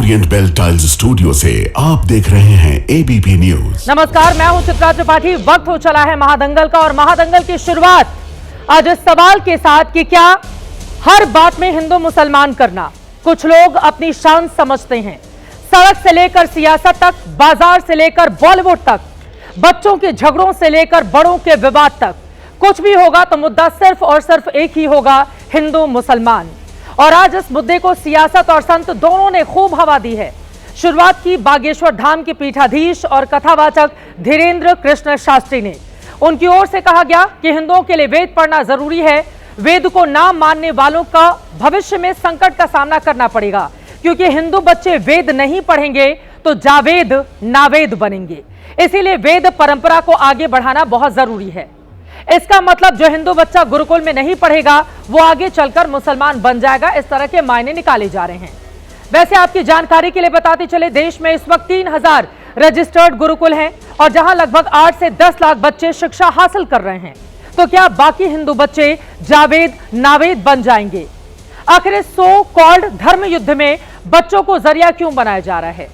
Orient bell tiles studio से आप देख रहे हैं एबीपी न्यूज। नमस्कार, मैं हूं चित्रा त्रिपाठी। वक्त हो चला है महादंगल का और महादंगल की शुरुआत आज इस सवाल के साथ कि क्या हर बात में हिंदू मुसलमान करना कुछ लोग अपनी शान समझते हैं। सड़क से लेकर सियासत तक, बाजार से लेकर बॉलीवुड तक, बच्चों के झगड़ों से लेकर बड़ों के विवाद तक, कुछ भी होगा तो मुद्दा सिर्फ और सिर्फ एक ही होगा, हिंदू मुसलमान। और आज इस मुद्दे को सियासत और संत दोनों ने खूब हवा दी है। शुरुआत की बागेश्वर धाम के पीठाधीश और कथावाचक धीरेन्द्र कृष्ण शास्त्री ने। उनकी ओर से कहा गया कि हिंदुओं के लिए वेद पढ़ना जरूरी है। वेद को ना मानने वालों का भविष्य में संकट का सामना करना पड़ेगा, क्योंकि हिंदू बच्चे वेद नहीं पढ़ेंगे तो जावेद नावेद बनेंगे। इसीलिए वेद परंपरा को आगे बढ़ाना बहुत जरूरी है। इसका मतलब जो हिंदू बच्चा गुरुकुल में नहीं पढ़ेगा वो आगे चलकर मुसलमान बन जाएगा, इस तरह के मायने निकाले जा रहे हैं। वैसे आपकी जानकारी के लिए बताते चले, देश में इस वक्त 3000 रजिस्टर्ड गुरुकुल हैं और जहां लगभग 8 से 10 लाख बच्चे शिक्षा हासिल कर रहे हैं। तो क्या बाकी हिंदू बच्चे जावेद नावेद बन जाएंगे? आखिर इस सो कॉल्ड धर्म युद्ध में बच्चों को जरिया क्यों बनाया जा रहा है?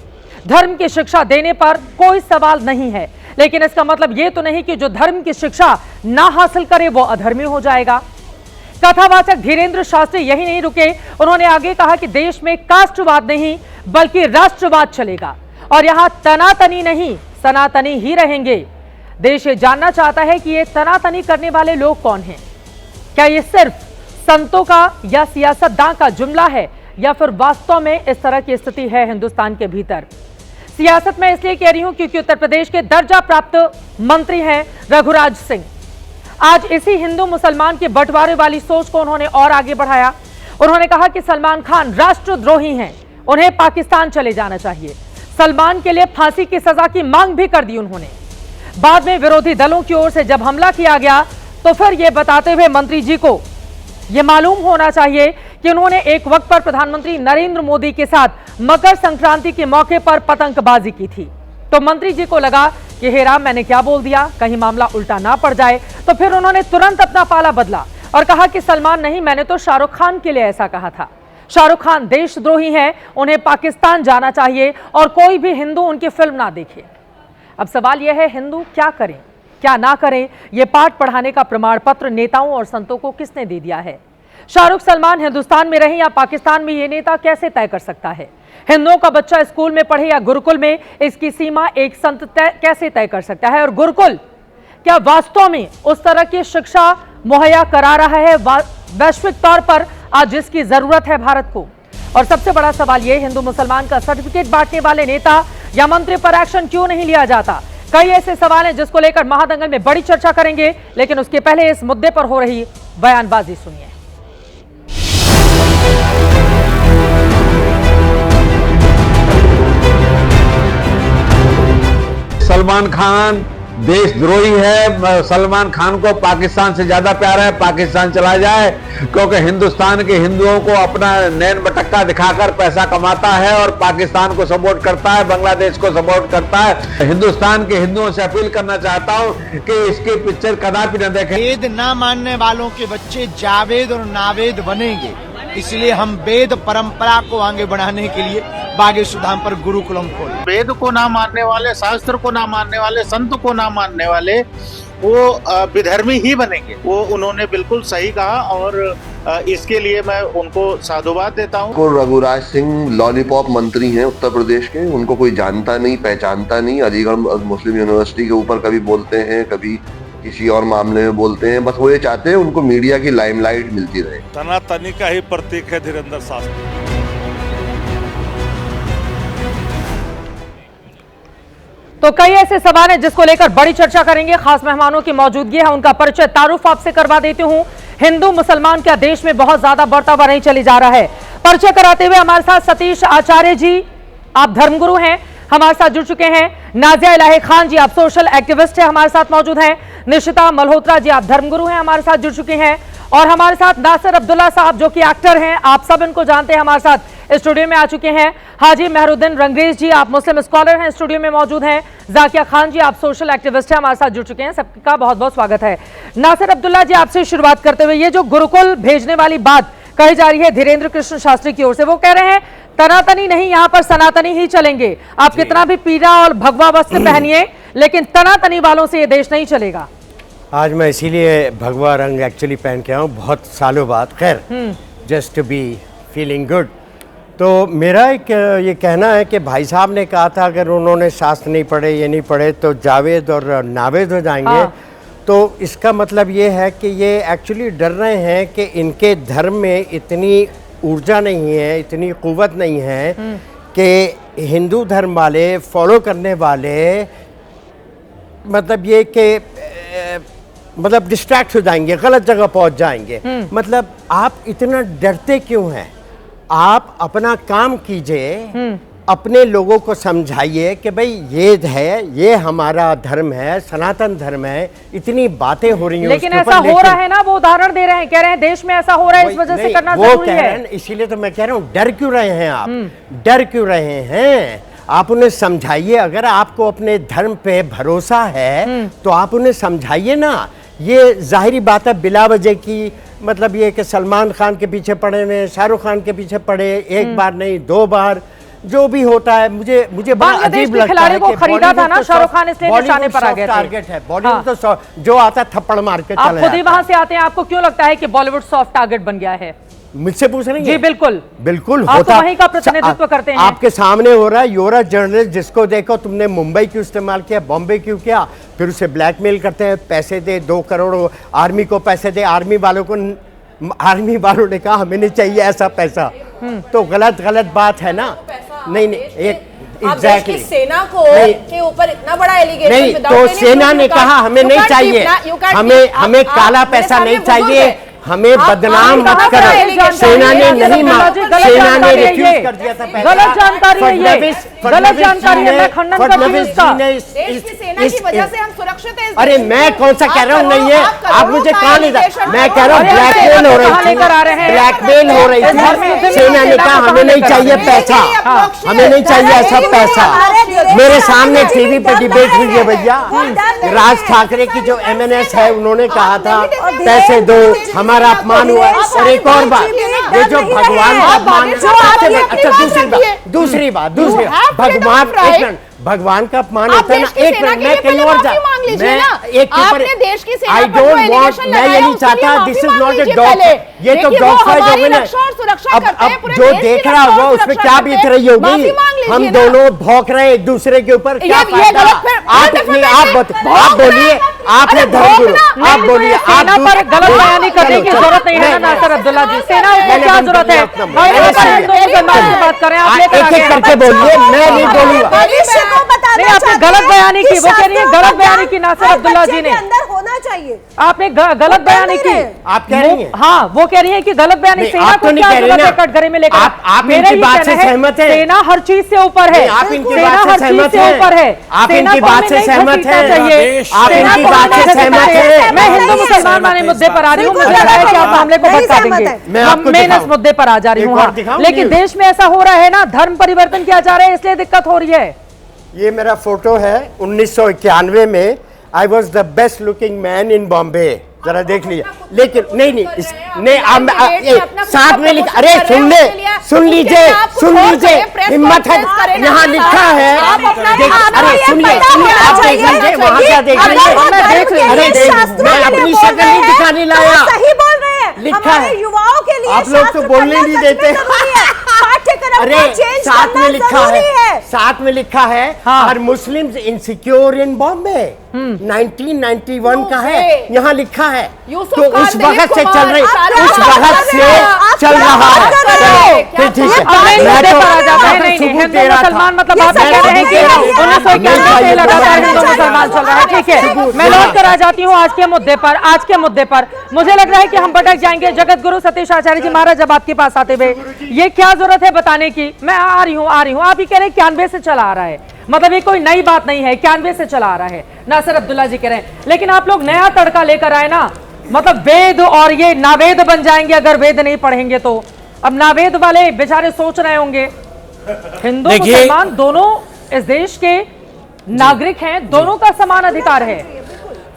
धर्म की शिक्षा देने पर कोई सवाल नहीं है, लेकिन इसका मतलब यह तो नहीं कि जो धर्म की शिक्षा ना हासिल करे वो अधर्मी हो जाएगा। कथावाचक धीरेन्द्र शास्त्री यही नहीं रुके, उन्होंने आगे कहा कि देश में कास्टवाद नहीं बल्कि राष्ट्रवाद चलेगा और यहां तनातनी नहीं सनातनी ही रहेंगे। देश ये जानना चाहता है कि ये तनातनी करने वाले लोग कौन हैं। क्या ये सिर्फ संतों का या सियासतदान का जुमला है या फिर वास्तव में इस तरह की स्थिति है हिंदुस्तान के भीतर? सियासत में इसलिए कह रही हूं क्योंकि उत्तर प्रदेश के दर्जा प्राप्त मंत्री हैं रघुराज सिंह। आज इसी हिंदू मुसलमान के बंटवारे वाली सोच को उन्होंने और आगे बढ़ाया। उन्होंने कहा कि सलमान खान राष्ट्रद्रोही हैं, उन्हें पाकिस्तान चले जाना चाहिए। सलमान के लिए फांसी की सजा की मांग भी कर दी उन्होंने। बाद में विरोधी दलों की ओर से जब हमला किया गया तो फिर यह बताते हुए मंत्री जी को यह मालूम होना चाहिए कि उन्होंने एक वक्त पर प्रधानमंत्री नरेंद्र मोदी के साथ मकर संक्रांति के मौके पर पतंगबाजी की थी। तो मंत्री जी को लगा कि हे राम, मैंने क्या बोल दिया, कहीं मामला उल्टा ना पड़ जाए। तो फिर उन्होंने तुरंत अपना पाला बदला और कहा कि सलमान नहीं, मैंने तो शाहरुख खान के लिए ऐसा कहा था। शाहरुख खान देशद्रोही हैं, उन्हें पाकिस्तान जाना चाहिए और कोई भी हिंदू उनकी फिल्म ना देखे। अब सवाल यह है, हिंदू क्या करें क्या ना करें, यह पाठ पढ़ाने का प्रमाण पत्र नेताओं और संतों को किसने दे दिया है? शाहरुख सलमान हिंदुस्तान में रहे या पाकिस्तान में, ये नेता कैसे तय कर सकता है? हिंदुओं का बच्चा स्कूल में पढ़े या गुरुकुल में, इसकी सीमा एक संत कैसे तय कर सकता है? और गुरुकुल क्या वास्तव में उस तरह की शिक्षा मुहैया करा रहा है वैश्विक तौर पर आज जिसकी जरूरत है भारत को? और सबसे बड़ा सवाल ये, हिंदू मुसलमान का सर्टिफिकेट बांटने वाले नेता या मंत्री पर एक्शन क्यों नहीं लिया जाता? कई ऐसे सवाल हैं जिसको लेकर महादंगल में बड़ी चर्चा करेंगे, लेकिन उसके पहले इस मुद्दे पर हो रही बयानबाजी सुनिए। सलमान खान देशद्रोही है, सलमान खान को पाकिस्तान से ज्यादा प्यार है, पाकिस्तान चला जाए, क्योंकि हिंदुस्तान के हिंदुओं को अपना नैन बटक्का दिखाकर पैसा कमाता है और पाकिस्तान को सपोर्ट करता है, बांग्लादेश को सपोर्ट करता है। हिंदुस्तान के हिंदुओं से अपील करना चाहता हूं कि इसकी पिक्चर कदापि न देखें। वेद ना मानने वालों के बच्चे जावेद और नावेद बनेंगे, इसलिए हम वेद परंपरा को आगे बढ़ाने के लिए बागेश्वर धाम पर गुरुकुलम खोले। वेद को ना मानने वाले, शास्त्र को ना मानने वाले, संत को ना मानने वाले वो विधर्मी ही बनेंगे। वो उन्होंने बिल्कुल सही कहा और इसके लिए मैं उनको साधुवाद देता हूँ। रघुराज सिंह लॉलीपॉप मंत्री हैं उत्तर प्रदेश के, उनको कोई जानता नहीं पहचानता नहीं। अलीगढ़ मुस्लिम यूनिवर्सिटी के ऊपर कभी बोलते हैं, कभी किसी और मामले में बोलते हैं। बस वो ये चाहते हैं उनको मीडिया की लाइमलाइट मिलती रहे। तनातनी का ही प्रतीक है धीरेन्द्र शास्त्री। तो कई ऐसे सवाल हैं जिसको लेकर बड़ी चर्चा करेंगे। खास मेहमानों की मौजूदगी है, उनका परिचय तारुफ आपसे करवा देती हूं। हिंदू मुसलमान क्या देश में बहुत ज्यादा बढ़ता हुआ नहीं चली जा रहा है? परिचय कराते हुए हमारे साथ सतीश आचार्य जी, आप धर्मगुरु हैं, हमारे साथ जुड़ चुके हैं। नाजिया इलाही खान जी, आप सोशल एक्टिविस्ट हैं, हमारे साथ मौजूद हैं। निशिता मल्होत्रा जी, आप धर्मगुरु हैं, हमारे साथ जुड़ चुके हैं। और हमारे साथ नासिर अब्दुल्ला साहब जो कि एक्टर हैं, आप सब इनको जानते हैं, हमारे साथ स्टूडियो में आ चुके हैं। हाजी मेहरुद्दीन रंगरेज जी, आप मुस्लिम स्कॉलर हैं, स्टूडियो में मौजूद हैं। जाकिया खान जी, आप सोशल एक्टिविस्ट हैं, हमारे साथ जुड़ चुके हैं। सबका बहुत बहुत स्वागत है। नासिर अब्दुल्ला जी, आपसे शुरुआत करते हुए, ये जो गुरुकुल भेजने वाली बात कही जा रही है धीरेन्द्र कृष्ण शास्त्री की ओर से, वो कह रहे हैं तनातनी नहीं, यहाँ पर सनातनी ही चलेंगे। आप कितना भी पीला और भगवा वस्त्र पहनिए, लेकिन तनातनी वालों से ये देश नहीं चलेगा। आज मैं इसीलिए भगवा रंग एक्चुअली पहन के आया हूँ बहुत सालों बाद, खैर just to be feeling good. तो मेरा एक ये कहना है कि भाई साहब ने कहा था अगर उन्होंने शास्त्र नहीं पढ़े, ये नहीं पढ़े तो जावेद और नावेद हो जाएंगे। हाँ। तो इसका मतलब ये है कि ये एक्चुअली डर रहे हैं कि इनके धर्म में इतनी ऊर्जा नहीं है, इतनी कुव्वत नहीं है कि हिंदू धर्म वाले फॉलो करने वाले मतलब ये कि मतलब डिस्ट्रैक्ट हो जाएंगे, गलत जगह पहुंच जाएंगे। मतलब आप इतना डरते क्यों हैं? आप अपना काम कीजिए, अपने लोगों को समझाइए कि भाई ये है, ये हमारा धर्म है, सनातन धर्म है। इतनी बातें हो रही हैं लेकिन ऐसा हो रहा है ना, वो उदाहरण दे रहे हैं, कह रहे हैं देश में ऐसा हो रहा है, इस वजह से करना जरूरी है। इसीलिए तो मैं कह रहा हूँ डर क्यों रहे हैं आप, डर क्यों रहे हैं? आप उन्हें समझाइए। अगर आपको अपने धर्म पे भरोसा है तो आप उन्हें समझाइए ना। ये जाहिरी बात है बिला वजह की, मतलब ये कि सलमान खान के पीछे पड़े हुए, शाहरुख खान के पीछे पड़े, एक बार नहीं 2 बार, जो भी होता है मुझे बड़ा अजीब लगता है कि खरीदा था ना शाहरुख खान, इसलिए निशाने पर आ गए थे। टारगेट है बॉलीवुड तो जो आता थप्पड़ मार के आप खुद ही वहां से आते हैं, आपको क्यों लगता है कि बॉलीवुड सॉफ्ट टारगेट बन गया है? मुझसे पूछ रहे हैं? जी बिल्कुल बिल्कुल आप होता, तो वहीं का प्रतिनिधित्व करते हैं। आपके सामने हो रहा है। यूर जर्नलिस्ट, जिसको देखो तुमने मुंबई क्यों इस्तेमाल किया, बॉम्बे क्यों किया, फिर उसे ब्लैकमेल करते हैं, पैसे दे, 2 करोड़ आर्मी को पैसे दे। आर्मी वालों ने कहा हमें नहीं चाहिए ऐसा पैसा। तो गलत बात है ना। नहीं एक एग्जैक्टली सेना को के ऊपर इतना बड़ा एलिगेशन नहीं, तो सेना ने कहा हमें नहीं चाहिए, हमें काला पैसा नहीं चाहिए, हमें बदनाम मत करो। सेना ने नहीं माना, सेना ने रिफ्यूज कर दिया था। गलत जानकारी है ये, गलत जानकारी है, मैं खंडन करती हूं इसका। देश की सेना की वजह से हम सुरक्षित हैं। अरे मैं कौन सा कह रहा हूँ नहीं है, आप मुझे कहाँ ले जाए? मैं कह रहा हूँ ब्लैकमेल हो रही थी, ब्लैकमेल हो रही थी। सेना ने कहा हमें नहीं चाहिए पैसा, हमें नहीं चाहिए ऐसा पैसा। मेरे सामने टीवी पे डिबेट हुई है भैया, राज ठाकरे की जो MNS है उन्होंने कहा था पैसे दो, हमारा अपमान हुआ। और एक और बात, ये जो भगवान का अपमान, अच्छा दूसरी बात भगवान का अपमान होता है ना। एक मिनट मैं कहीं और जा, मैं एक आई डोंट वांट, मैं ये नहीं चाहता, this is not a dog, ये तो डॉग फाइट हो गई ना। अब जो देख रहा होगा उसमें क्या बीत रही होगी, हम दोनों भौंक रहे हैं एक दूसरे के ऊपर, क्या फायदा? आप बोलिए, आप है धर्मगुरु, आप बोलिए। सेना पर गलत बयानी करने की जरूरत नहीं है ना नासिर अब्दुल्ला जी, सेना को क्या जरूरत है? बात करें आप, एक करके बोलिए, मैं नहीं बोलूंगा। नहीं, आपने गलत बयानी की, वो कह रही है गलत बयानी की नासिर अब्दुल्ला जी ने। अंदर होना चाहिए, आपने गलत बयानी की। आप कह रही हैं? हाँ, वो कह रही है कि गलत बयानी। सेना को क्या जरूरत है कटघरे में लेकर? आप इनकी बात से सहमत हैं? सेना हर चीज से ऊपर है, आप इनकी सेना बात हर से चीज सहमत से ऊपर है। आप इनकी बात से सहमत हैं? आप इनकी बात से सहमत हैं? मैं हिंदू मुसलमान वाले मुद्दे पर आ रही हूँ, मुझे लग रहा है कि आप मामले को भटका देंगे। मैं इस मुद्दे पर आ जा रही हूँ, लेकिन देश में ऐसा हो रहा है ना, धर्म परिवर्तन किया जा रहा है, इसलिए दिक्कत हो रही है। ये मेरा फोटो है 1991 में। I was the best looking man in Bombay, जरा देख लीजिए। लेकिन नहीं साथ में लिखा, अरे सुन लीजिए, हिम्मत है, यहाँ लिखा है। अरे सुनिए, आप देख लीजिए, वहाँ क्या देख लीजिए। अरे मैं अपनी शक्ल नहीं दिखाने लाया, सही बोल रहे हैं, लिखा है। युवाओं के लिए आप लोग तो बोलने नहीं देते। अरे साथ में लिखा है, और मुस्लिम्स इनसिक्योर इन बॉम्बे 1991 का है, यहाँ लिखा है। तो उस वक्त से चल रही, उस वक्त से चल रहा है। मुसलमान मतलब आप कह रहे हैं कि 1991 से लगातार हिंदू मुसलमान चल रहा है, ठीक है। मैं लौट कर आ जाती हूँ आज के मुद्दे पर। मुझे लग रहा है कि हम भटक जाएंगे। जगत गुरु सतीश आचार्य जी महाराज, जब आपके पास आते हुए, ये क्या जरूरत है बताने की? मैं आ रही हूँ। आप ही कह रहे हैं 91 से चला आ रहा है, मतलब ये कोई नई बात नहीं है, 91 से चला आ रहा है, नासिर अब्दुल्ला जी कह रहे हैं। लेकिन आप लोग नया तड़का लेकर आए ना, मतलब वेद और ये नावेद बन जाएंगे अगर वेद नहीं पढ़ेंगे तो। अब नावेद वाले बेचारे सोच रहे होंगे, हिंदू मुसलमान दोनों इस देश के नागरिक हैं, दोनों का समान अधिकार है।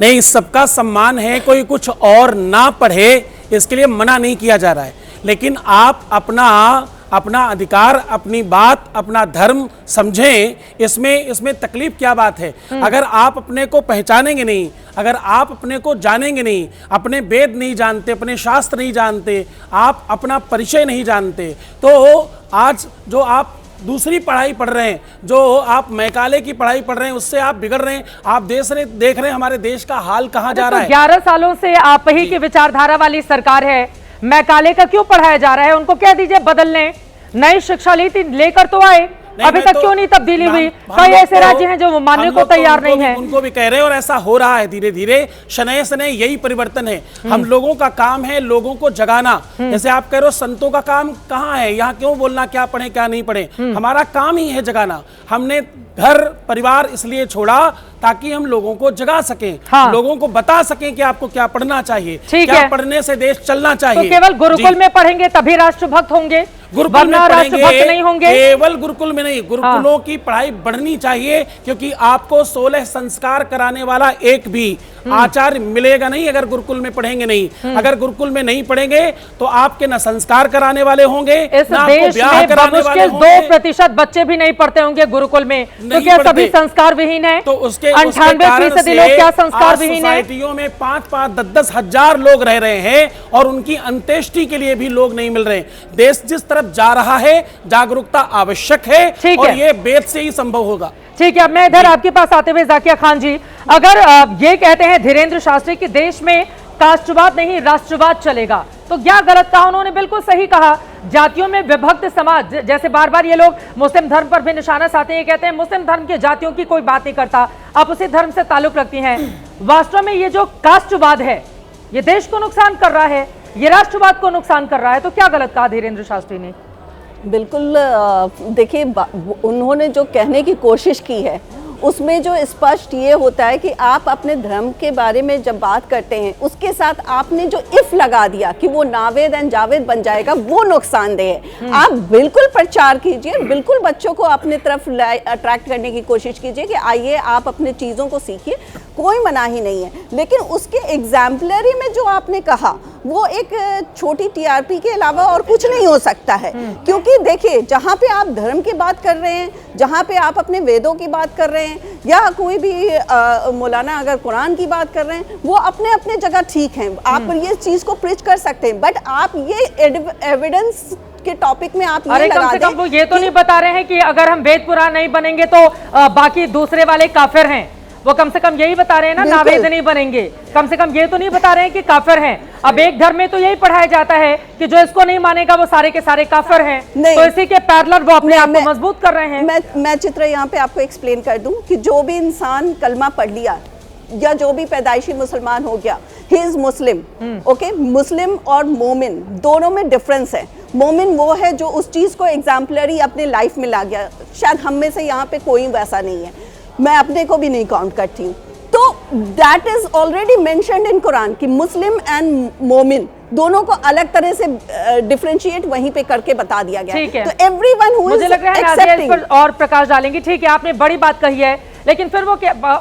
नहीं, सबका सम्मान है, कोई कुछ और ना पढ़े इसके लिए मना नहीं किया जा रहा है, लेकिन आप अपना अपना अधिकार, अपनी बात, अपना धर्म समझें। इसमें तकलीफ क्या बात है? अगर आप अपने को पहचानेंगे नहीं, अगर आप अपने को जानेंगे नहीं, अपने वेद नहीं जानते, अपने शास्त्र नहीं जानते, आप अपना परिचय नहीं जानते, तो आज जो आप दूसरी पढ़ाई पढ़ रहे हैं, जो आप मैकाले की पढ़ाई पढ़ रहे हैं, उससे आप बिगड़ रहे हैं। आप देख रहे हैं हमारे देश का हाल कहां जा रहा है। 11 सालों से आप ही की विचारधारा वाली सरकार है, मैकाले का क्यों पढ़ाया जा रहा है? उनको कह दीजिए बदलने, नई शिक्षा नीति लेकर तो आए, अभी तक क्यों नहीं तब्दीली हुई? कई ऐसे राज्य हैं जो मानने को तैयार नहीं है। उनको भी कह रहे हैं और ऐसा हो रहा है धीरे धीरे, शनय शनय यही परिवर्तन है। हम लोगों का काम है लोगों को जगाना। जैसे आप कह रहे हो संतों का काम कहाँ है? यहाँ क्यों बोलना क्या पढ़े क्या नहीं पढ़े? हमारा काम ही है जगाना। हमने घर परिवार इसलिए छोड़ा ताकि हम लोगों को जगा सकें, लोगों को बता सकें कि आपको क्या पढ़ना चाहिए, क्या पढ़ने से देश चलना चाहिए। तो केवल गुरुकुल में पढ़ेंगे तभी राष्ट्रभक्त होंगे, गुरुकुल में राष्ट्रभक्त नहीं होंगे? केवल गुरुकुल में नहीं, गुरुकुलों की पढ़ाई बढ़नी चाहिए, क्योंकि आपको 16 संस्कार कराने वाला एक भी आचार्य मिलेगा नहीं अगर गुरुकुल में पढ़ेंगे नहीं। अगर गुरुकुल में नहीं पढ़ेंगे तो आपके न संस्कार कराने वाले होंगे, इस देश में बमुश्किल 2% बच्चे भी नहीं पढ़ते होंगे गुरुकुल में। तो क्या सभी संस्कार विहीन है? तो उसके 98% लोग क्या संस्कार विहीन है? सोसाइटियों में 5-5, 10-10 हजार लोग रह रहे हैं और उनकी अंत्येष्टि के लिए भी लोग नहीं मिल रहे। देश जिस तरफ जा रहा है, जागरूकता आवश्यक है और ये वेद से ही संभव होगा। ठीक है, अब मैं इधर आपके पास आते हुए जाकिया खान जी, अगर ये कहते हैं धीरेन्द्र शास्त्री कि देश में कास्टवाद नहीं राष्ट्रवाद चलेगा, तो क्या गलत कहा उन्होंने? बिल्कुल सही कहा। जातियों में विभक्त समाज, जैसे बार बार ये लोग मुस्लिम धर्म पर भी निशाना साधते हैं, कहते हैं मुस्लिम धर्म के जातियों की कोई बात नहीं करता, आप उसी धर्म से ताल्लुक रखती हैं। वास्तव में ये जो कास्टवाद है ये देश को नुकसान कर रहा है, ये राष्ट्रवाद को नुकसान कर रहा है, तो क्या गलत कहा धीरेन्द्र शास्त्री ने? बिल्कुल, देखिए उन्होंने जो कहने की कोशिश की है उसमें जो स्पष्ट ये होता है कि आप अपने धर्म के बारे में जब बात करते हैं उसके साथ आपने जो इफ लगा दिया कि वो नावेद एंड जावेद बन जाएगा, वो नुकसानदेह है। आप बिल्कुल प्रचार कीजिए, बिल्कुल बच्चों को अपने तरफ अट्रैक्ट करने की कोशिश कीजिए कि आइए आप अपने चीज़ों को सीखिए, कोई मनाही नहीं है। लेकिन उसके एग्जाम्पलरी में जो आपने कहा वो एक छोटी टीआरपी के अलावा और कुछ नहीं हो सकता है। क्योंकि देखिए, जहाँ पे आप धर्म की बात कर रहे हैं, जहाँ पे आप अपने वेदों की बात कर रहे हैं, या कोई भी मौलाना अगर कुरान की बात कर रहे हैं, वो अपने अपने जगह ठीक हैं, आप ये चीज़ को प्रीच कर सकते हैं। बट आप ये एविडेंस के टॉपिक में आप ये कम से कम वो ये तो नहीं बता रहे हैं कि अगर हम वेद पुराण नहीं बनेंगे तो बाकी दूसरे वाले काफिर हैं। वो कम से कम यही बता रहे हैं ना, नावेद नहीं बनेंगे, कम से कम ये तो नहीं बता रहे हैं कि काफिर हैं। अब एक धर्म में तो यही पढ़ाया जाता है कि जो इसको नहीं मानेगा वो सारे के सारे काफिर हैं, तो इसी के पैरेलल वो अपने आप को मजबूत कर रहे हैं। मैं चित्र यहाँ पे आपको एक्सप्लेन कर दूं कि जो भी इंसान कलमा पढ़ लिया या जो भी पैदाइशी मुसलमान हो गया, ही इज मुस्लिम। ओके, मुस्लिम और मोमिन दोनों में डिफरेंस है। मोमिन वो है जो उस चीज को एग्जाम्पलरी अपने लाइफ में ला गया। शायद हम में से यहाँ पे कोई वैसा नहीं है, मैं अपने को भी नहीं काउंट करती हूँ। तो that is already mentioned in Quran कि मुस्लिम एंड मोमिन दोनों को अलग तरह से डिफरेंशिएट वहीं पे करके बता दिया गया है। तो एवरीवन हु इज एक्सेप्टिंग और प्रकाश डालेंगे। ठीक है, आपने बड़ी बात कही है, लेकिन फिर वो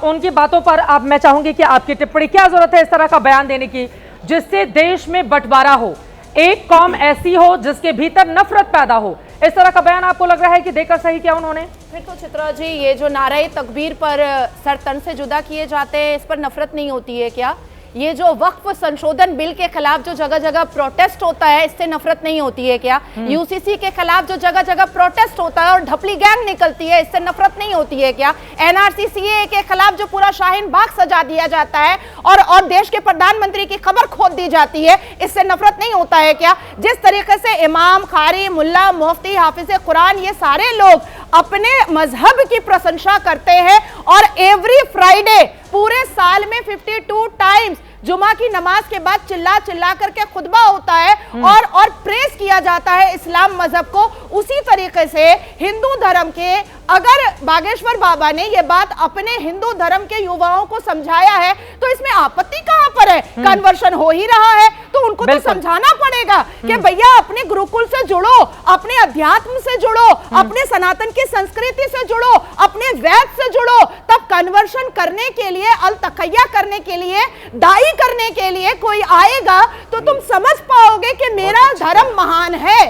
उनकी बातों पर अब मैं चाहूंगी कि आपकी टिप्पणी। क्या जरूरत है इस तरह का बयान देने की जिससे देश में बंटवारा हो, एक कौम ऐसी हो जिसके भीतर नफरत पैदा हो? इस तरह का बयान आपको लग रहा है कि देकर सही किया उन्होंने? फिर तो चित्रा जी, ये जो नारे तकबीर पर सर तन से जुदा किए जाते हैं, इस पर नफरत नहीं होती है क्या? ये जो वक्फ संशोधन बिल के खिलाफ जो जगह जगह प्रोटेस्ट होता है, इससे नफरत नहीं होती है क्या? यूसीसी के खिलाफ जो जगह जगह प्रोटेस्ट होता है और ढपली गैंग निकलती है, इससे नफरत नहीं होती है क्या? एनआरसी सीएए के खिलाफ जो पूरा शाहीन बाग सजा दिया जाता है और देश के प्रधानमंत्री की खबर खोद दी जाती है, इससे नफरत नहीं होता है क्या? जिस तरीके से इमाम, खारी, मुल्ला, मुफ्ती, हाफिज कुरान, ये सारे लोग अपने मजहब की प्रशंसा करते हैं और एवरी फ्राइडे पूरे साल में 52 टाइम्स जुमा की नमाज के बाद चिल्ला चिल्ला करके खुतबा होता है और प्रेस किया जाता है इस्लाम मजहब को। उसी तरीके से हिंदू धर्म के, अगर बागेश्वर बाबा ने ये बात अपने हिंदू धर्म के युवाओं को समझाया है तो इसमें आपत्ति कहां पर है? कन्वर्शन हो ही रहा है तो उनको तो समझाना पड़ेगा कि भैया अपने गुरुकुल से जुड़ो, अपने अध्यात्म से जुड़ो, अपने सनातन की संस्कृति से जुड़ो, अपने वैद से जुड़ो। तब कन्वर्शन करने के लिए, अल तकैया करने के लिए, दाई करने के लिए कोई आएगा तो तुम समझ पाओगे कि मेरा धर्म महान है।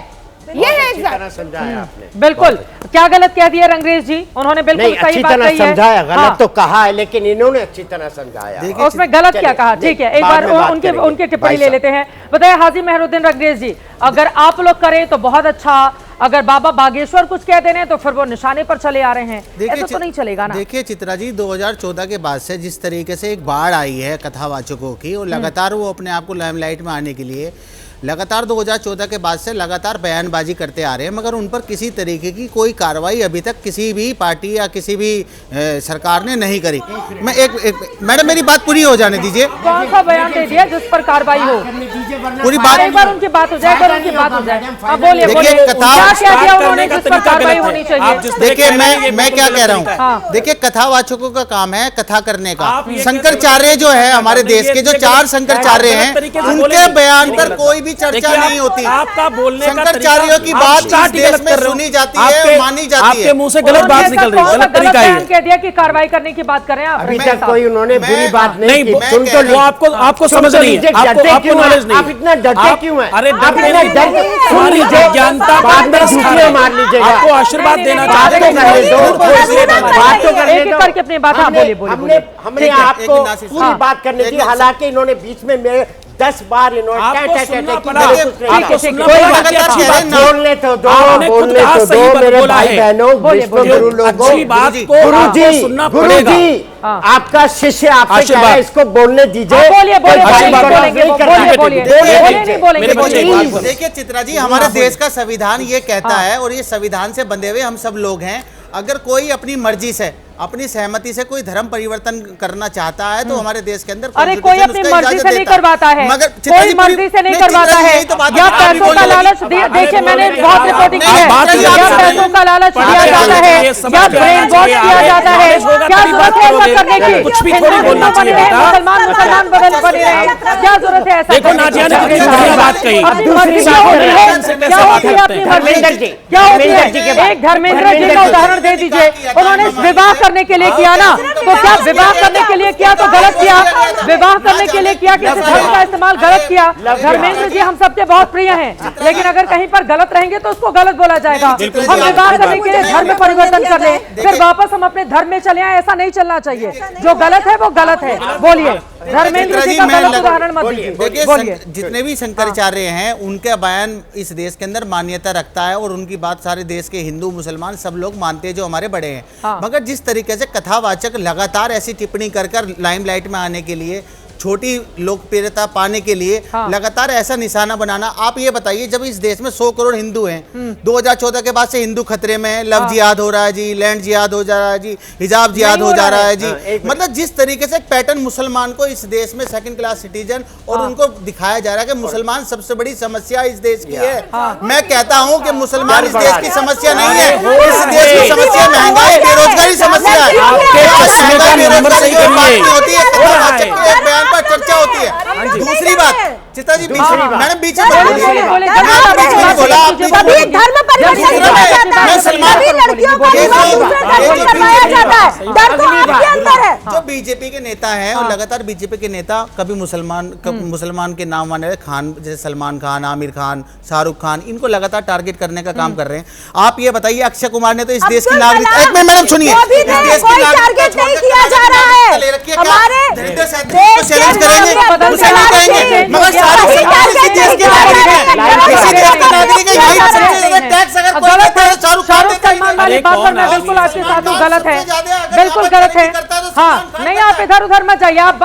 ये है एग्जैक्ट समझाया आपने। बिल्कुल, क्या गलत कह दिया रंगरेज जी? उन्होंने बिल्कुल सही बात कही है। समझाया, गलत तो कहा है, लेकिन इन्होंने अच्छी तरह समझाया। उसमें गलत क्या कहा? ठीक है, एक बार उनकी टिप्पणी ले लेते हैं। बताइए हाजी मेहरुद्दीन रंगरेज जी, अगर आप लोग करें तो बहुत अच्छा, अगर बाबा बागेश्वर कुछ कह देने तो फिर वो निशाने पर चले आ रहे हैं, ऐसा तो नहीं चलेगा ना। देखिए चित्रा जी, 2014 के बाद से जिस तरीके से एक बाढ़ आई है कथावाचकों की, और लगातार वो अपने आप को लाइमलाइट में आने के लिए लगातार 2014 के बाद से लगातार बयानबाजी करते आ रहे हैं, मगर उन पर किसी तरीके की कोई कार्रवाई अभी तक किसी भी पार्टी या किसी भी सरकार ने नहीं करी। मैं मैडम मेरी बात पूरी हो जाने दीजिए। कौन सा बयान दे दिया जिस पर कार्रवाई हो? पूरी बात, एक बार उनकी बात हो जाए, अगर उनकी बात हो जाए। अब बोलिए, देखिए क्या क्या दिया उन्होंने जिस पर कार्रवाई होनी चाहिए? देखिए मैं क्या कह रहा हूँ, देखिए कथावाचकों का काम है कथा करने का। शंकराचार्य जो है हमारे देश के, जो 4 शंकराचार्य हैं, उनके बयान पर कोई भी चर्चा नहीं होती। आपका बोलने का शंकराचार्यों की बात इस देश में सुनी जाती है, मानी जाती है। आपके मुंह से गलत बात निकल रही है, गलत तरीका है। कह दिया कि कार्रवाई करने की बात कर रहे हैं आप। अभी तक कोई उन्होंने बुरी बात नहीं की। सुन तो लो, आपको समझ नहीं है, आपको नॉलेज नहीं। आप इतना डरते क्यों हैं? अरे हमारी ज्ञानता मार लीजिएगा। आपको आशीर्वाद देना चाहते हैं, बात तो करने दो। करके अपनी बात हमने आपको पूरी बात करने की, हालांकि इन्होंने बीच में मेरे 10 बार इन्होंने बोलने तो दो मेरे भाई बहनों, विश्वगुरु लोगों, गुरुजी आपका शिष्य आपसे कह रहा है, इसको बोलने दीजिए। देखिए चित्रा जी, हमारे देश का संविधान ये कहता है, और ये संविधान से बंधे हुए हम सब लोग हैं, अगर कोई अपनी मर्जी से, अपनी सहमति से कोई धर्म परिवर्तन करना चाहता है तो हमारे देश के अंदर अरे कोई अपनी मर्जी से नहीं करवाता है, मगर कोई मर्जी से नहीं करवाता है, या पैसों का लालच। देखिए मैंने बहुत रिपोर्टिंग की है, या पैसों का लालच दिया जाता है, या ब्रेन वॉश किया जाता है, क्या जरूरत है ऐसा करने की? कुछ भी थोड़ी बोलना चाहिए बेटा। मुसलमान बने रहे, क्या जरूरत है ऐसा? देखो नाजिया ने कितनी बढ़िया बात कही। अपनी मर्जी क्या होती है? क्या होती है अपनी मर्जी? क्या होती है? एक धर्मेंद्र जी का उदाहरण दे दीजिए, उन्होंने विवाह करने के लिए किया ना, तो क्या विवाह करने के लिए किया तो गलत किया? विवाह करने के लिए किया, किसी धर्म का इस्तेमाल गलत किया? धर्मेंद्र जी हम सबके बहुत प्रिय हैं, लेकिन अगर कहीं पर गलत रहेंगे तो उसको गलत बोला जाएगा। हम विवाह करने के लिए धर्म परिवर्तन कर ले, फिर वापस हम अपने धर्म में चले आए, ऐसा नहीं चलना चाहिए। जो गलत है वो गलत है। बोलिए, धर्मेंद्र जी का गलत उदाहरण मत दीजिए। बोलिए, जितने भी शंकराचार्य हैं उनका बयान इस देश के अंदर मान्यता रखता है, और उनकी बात सारे देश के हिंदू मुसलमान सब लोग मानते हैं जो हमारे बड़े हैं। मगर जिस तरीके से कथावाचक लगातार ऐसी टिप्पणी कर लाइमलाइट में आने के लिए, छोटी लोकप्रियता पाने के लिए लगातार ऐसा निशाना बनाना, आप ये बताइए, जब इस देश में 100 करोड़ हिंदू हैं, 2014 के बाद से हिंदू खतरे में है, लव जिहाद हो रहा है जी, लैंड जिहाद हो जा रहा है जी, हिजाब जिहाद हो जा रहा है जी। मतलब जिस तरीके से पैटर्न मुसलमान को इस देश में सेकंड क्लास सिटीजन, और उनको दिखाया जा रहा है कि मुसलमान सबसे बड़ी समस्या इस देश की है। मैं कहता हूं कि मुसलमान इस देश की समस्या नहीं है, इस देश की समस्या महंगाई बेरोजगारी समस्या है, पर चर्चा होती है। दूसरी बात चित्रा जी, मैडम बीच में बोला, धर्म परिवर्तन किया जाता है, सभी लड़कियों को करवाया जाता है, डर तो आपके अंदर है। जो बीजेपी के नेता हैं, और लगातार बीजेपी के नेता कभी मुसलमान के नाम वाले खान, जैसे सलमान खान, आमिर खान, शाहरुख खान, इनको लगातार टारगेट करने का काम कर रहे हैं। आप ये बताइए, अक्षय कुमार ने तो इस देश की नागरिकता, एक मिनट मैडम सुनिए, टारगेट नहीं किया जा रहा है, हमारे चैलेंज करेंगे, उसे नहीं कहेंगे, मगर शाहरुख खान इसी देश के नागरिक हैं, इसी देश के नागरिक हैं। यही सबसे ज्यादा टैक्स अगर कोई देता है शाहरुख खान सलमान वाली बात पर मैं बिल्कुल आपके साथ हूं, गलत है, बिल्कुल गलत है। हाँ, नहीं आप इधर उधर मत जाइए, आप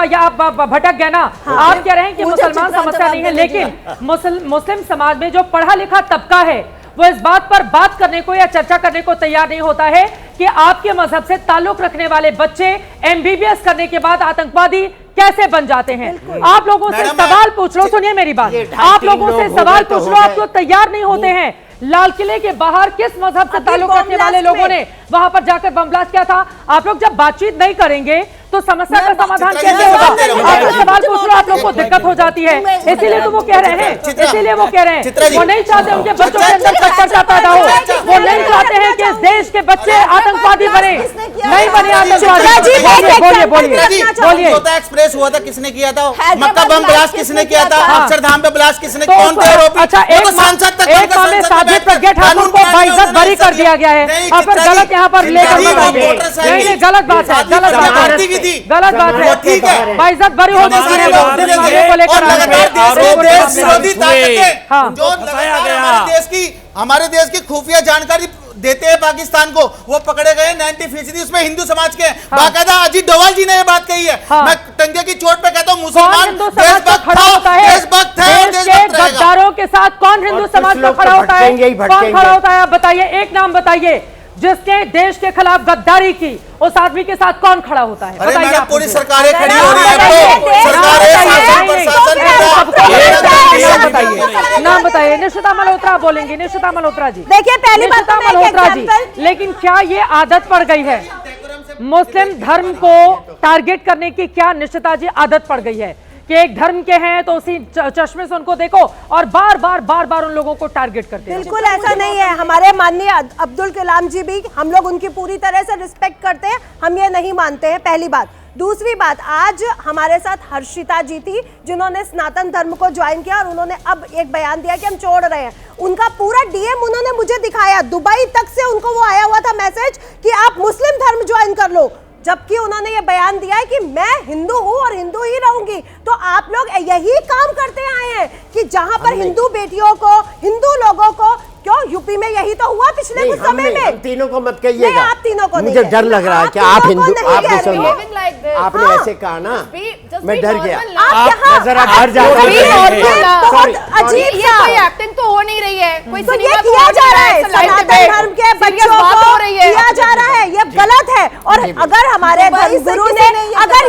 भटक गए ना। आप कह रहे हैं कि मुसलमान समस्या नहीं है, लेकिन मुस्लिम समाज में जो पढ़ा लिखा तबका है वो इस बात पर बात करने को या चर्चा करने को तैयार नहीं होता है कि आपके मजहब से ताल्लुक रखने वाले बच्चे एमबीबीएस करने के बाद आतंकवादी कैसे बन जाते हैं। आप लोगों से सवाल पूछ लो, सुनिए मेरी बात, आप लोगों से सवाल पूछ लो, आप लोग तैयार नहीं होते हैं। लाल किले के बाहर किस मजहब से ताल्लुक रखने वाले लोगों ने वहां पर जाकर बम ब्लास्ट किया था? आप लोग जब बातचीत नहीं करेंगे तो समस्या का समाधान कैसे होगा? आपसे सवाल पूछ लो, आप लोग को दिक्कत हो जाती है, इसीलिए तो वो कह रहे हैं, इसीलिए वो कह रहे हैं वो नहीं चाहते उनके बच्चों के अंदर कट्टरता पैदा हो, वो नहीं चाहते हैं कि इस देश के बच्चे आतंकवादी बने, नहीं बने आतंकवादी। बोलिए बोलिए बोलिए। एक्सप्रेस हुआ था, किसने किया था? मक्का बम ब्लास्ट किसने किया था? अक्षरधाम पे ब्लास्ट किसने? कौन थे आरोपी? अच्छा, एक मामले साजिद प्रज्ञा ठाकुर को बाइज्जत बरी कर दिया गया है, और फिर गलत यहाँ पर लेकर नहीं, गलत बात है, गलत बात है, गलत बात है, ठीक है, बाइज्जत बरी हो चुकी है को लेकर हमारे देश की खुफिया जानकारी देते हैं पाकिस्तान को, वो पकड़े गए 90%, उसमें हिंदू समाज के। बाकायदा अजीत डोभाल जी ने ये बात कही है। मैं टंगे की चोट पे कहता हूँ, मुसलमान देशभक्त खड़ा होता है, देशभक्त है, देश के गद्दारों के साथ कौन हिंदू समाज का खड़ा होता है? कौन खड़ा होता है? आप बताइए, एक नाम बताइए जिसने देश के खिलाफ गद्दारी की, उस आदमी के साथ कौन खड़ा होता है? बताइए। पूरी सरकारें खड़ी हो रही है। नाम बताइए। निशिता मल्होत्रा बोलेंगी, निशिता मल्होत्रा जी। देखिए, पहली बात तो मल्होत्रा जी, लेकिन क्या ये आदत पड़ गई है मुस्लिम धर्म को टारगेट करने की? क्या निशिता जी आदत पड़ गई है कि एक धर्म के हैं तो उसी चश्मे से उनको देखो और बार बार उन लोगों को टारगेट करते हैं? बिल्कुल ऐसा नहीं है। हमारे माननीय अब्दुल कलाम जी भी, हम लोग उनकी पूरी तरह से रिस्पेक्ट करते हैं, हम ये नहीं मानते हैं, पहली बात। दूसरी बात, आज हमारे साथ हर्षिता जी थी जिन्होंने सनातन धर्म को ज्वाइन किया, और उन्होंने अब एक बयान दिया कि हम छोड़ रहे हैं। उनका पूरा डीएम उन्होंने मुझे दिखाया, दुबई तक से उनको वो आया हुआ था मैसेज कि आप मुस्लिम धर्म ज्वाइन कर लो, जबकि उन्होंने ये बयान दिया है कि मैं हिंदू हूं और हिंदू ही रहूंगी। तो आप लोग यही काम करते आए हैं कि जहां पर हिंदू बेटियों को, हिंदू लोगों को, क्यों यूपी में यही तो हुआ पिछले कुछ समय में। तीनों को मत कहिएगा, आप तीनों को मुझे डर लग रहा है कि आप हिंदू, आप आपने ऐसे कहा ना, मैं डर गया। आप जरा घर जाकर अजीब सा कोई एक्टिंग तो हो नहीं रही है, कोई तो ये किया जा रहा है, सनातन धर्म के बच्चों को किया जा रहा है, ये गलत है। और अगर हमारे धर्मगुरु ने अगर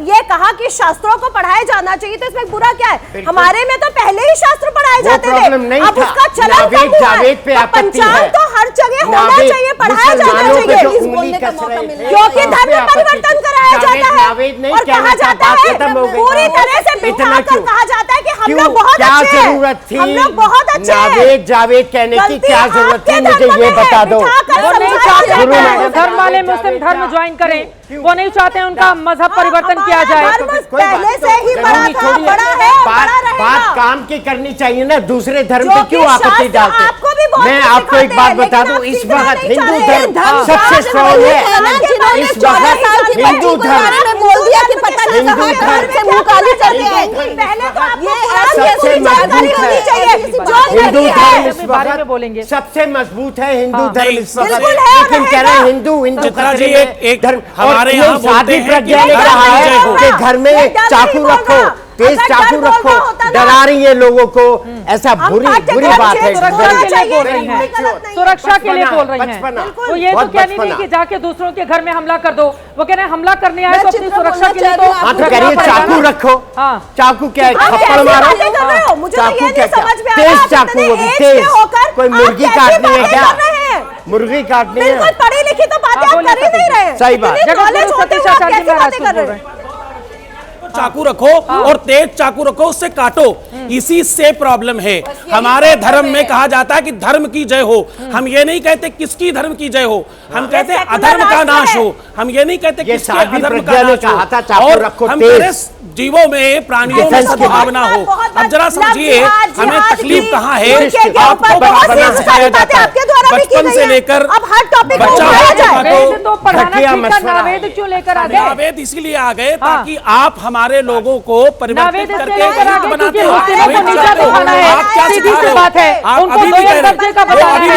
ये कहा कि शास्त्रों को पढ़ाया जाना चाहिए, तो इसमें बुरा क्या है? हमारे में तो पहले ही शास्त्र पढ़ाए जाते थे, अब उसका चलन पंचांग तो हर जगह होना चाहिए, पढ़ाया जाना चाहिए, क्योंकि धर्म में परिवर्तन कराया जाता है और कहा जाता है, पूरी तरह से बिठा कर कहा जाता है कि हम लोग बहुत अच्छे हैं, हम लोग बहुत अच्छे हैं। जावेद कहने की क्या जरूरत थी, मुझे ये बता दो। वो नहीं चाहते धर्म वाले मुस्लिम धर्म ज्वाइन करें, वो नहीं चाहते उनका मजहब परिवर्तन किया जाए। पहले से ही बड़ा था, बड़ा है, बात काम की करनी चाहिए ना, दूसरे धर्म पे क्यों आपत्ति डालते? मैं आपको एक बात बता दूं, इस वक्त हिंदू धर्म सबसे स्ट्रॉन्ग है। इस वक्त हिंदू धर्म बोल दिया कि पता नहीं हिंदू धर्म से मुंह काली करके आएंगे। पहले तो आपको सबसे मजबूत है हिंदू धर्म, इस बारे में बोलेंगे सबसे मजबूत है हिंदू धर्म इस वक्त, लेकिन कह रहे हैं हिंदू चित्रा जी एक धर्म। हमारे यहाँ शादी प्रज्ञा ने कहा है कि घर में चाकू रखो, तेज चाकू रखो, डरा रही है लोगों को, ऐसा बुरी बात है। सुरक्षा के लिए बोल रही हैं, वो ये तो कहनी नहीं कि जाके दूसरों के घर में हमला कर दो, वो कह रहे हैं हमला करने आए तो अपनी सुरक्षा के लिए तो हाँ तो कह रही है चाकू रखो। चाकू क्या है? थप्पड़ मारो, चाकू क्या? तेज चाकू होगी, तेज। कोई मुर्गी काटनी है क्या? मुर्गी काटनी है? पढ़ी लिखी तो बातें आप कर ही नहीं रहे। सही बात। चाकू रखो और तेज चाकू रखो, उससे काटो, इसी से प्रॉब्लम है। हमारे धर्म में कहा जाता है कि धर्म की जय हो। हम ये नहीं कहते किसकी धर्म की जय हो, हम कहते हैं अधर्म का नाश हो। हम ये नहीं कहते किसके अधर्म का नाश हो, और हम जीवों में, प्राणियों में सद्भावना हो। अब जरा समझिए हमें तकलीफ कहाँ है। आपको पढ़ाना सिखाया जाता है बचपन से लेकर बच्चा नावेद इसीलिए आ गए ताकि आप हमारे लोगों को परिवर्तित करके बनाते हो। आप क्या सिखा रहे हो? आप अभी भी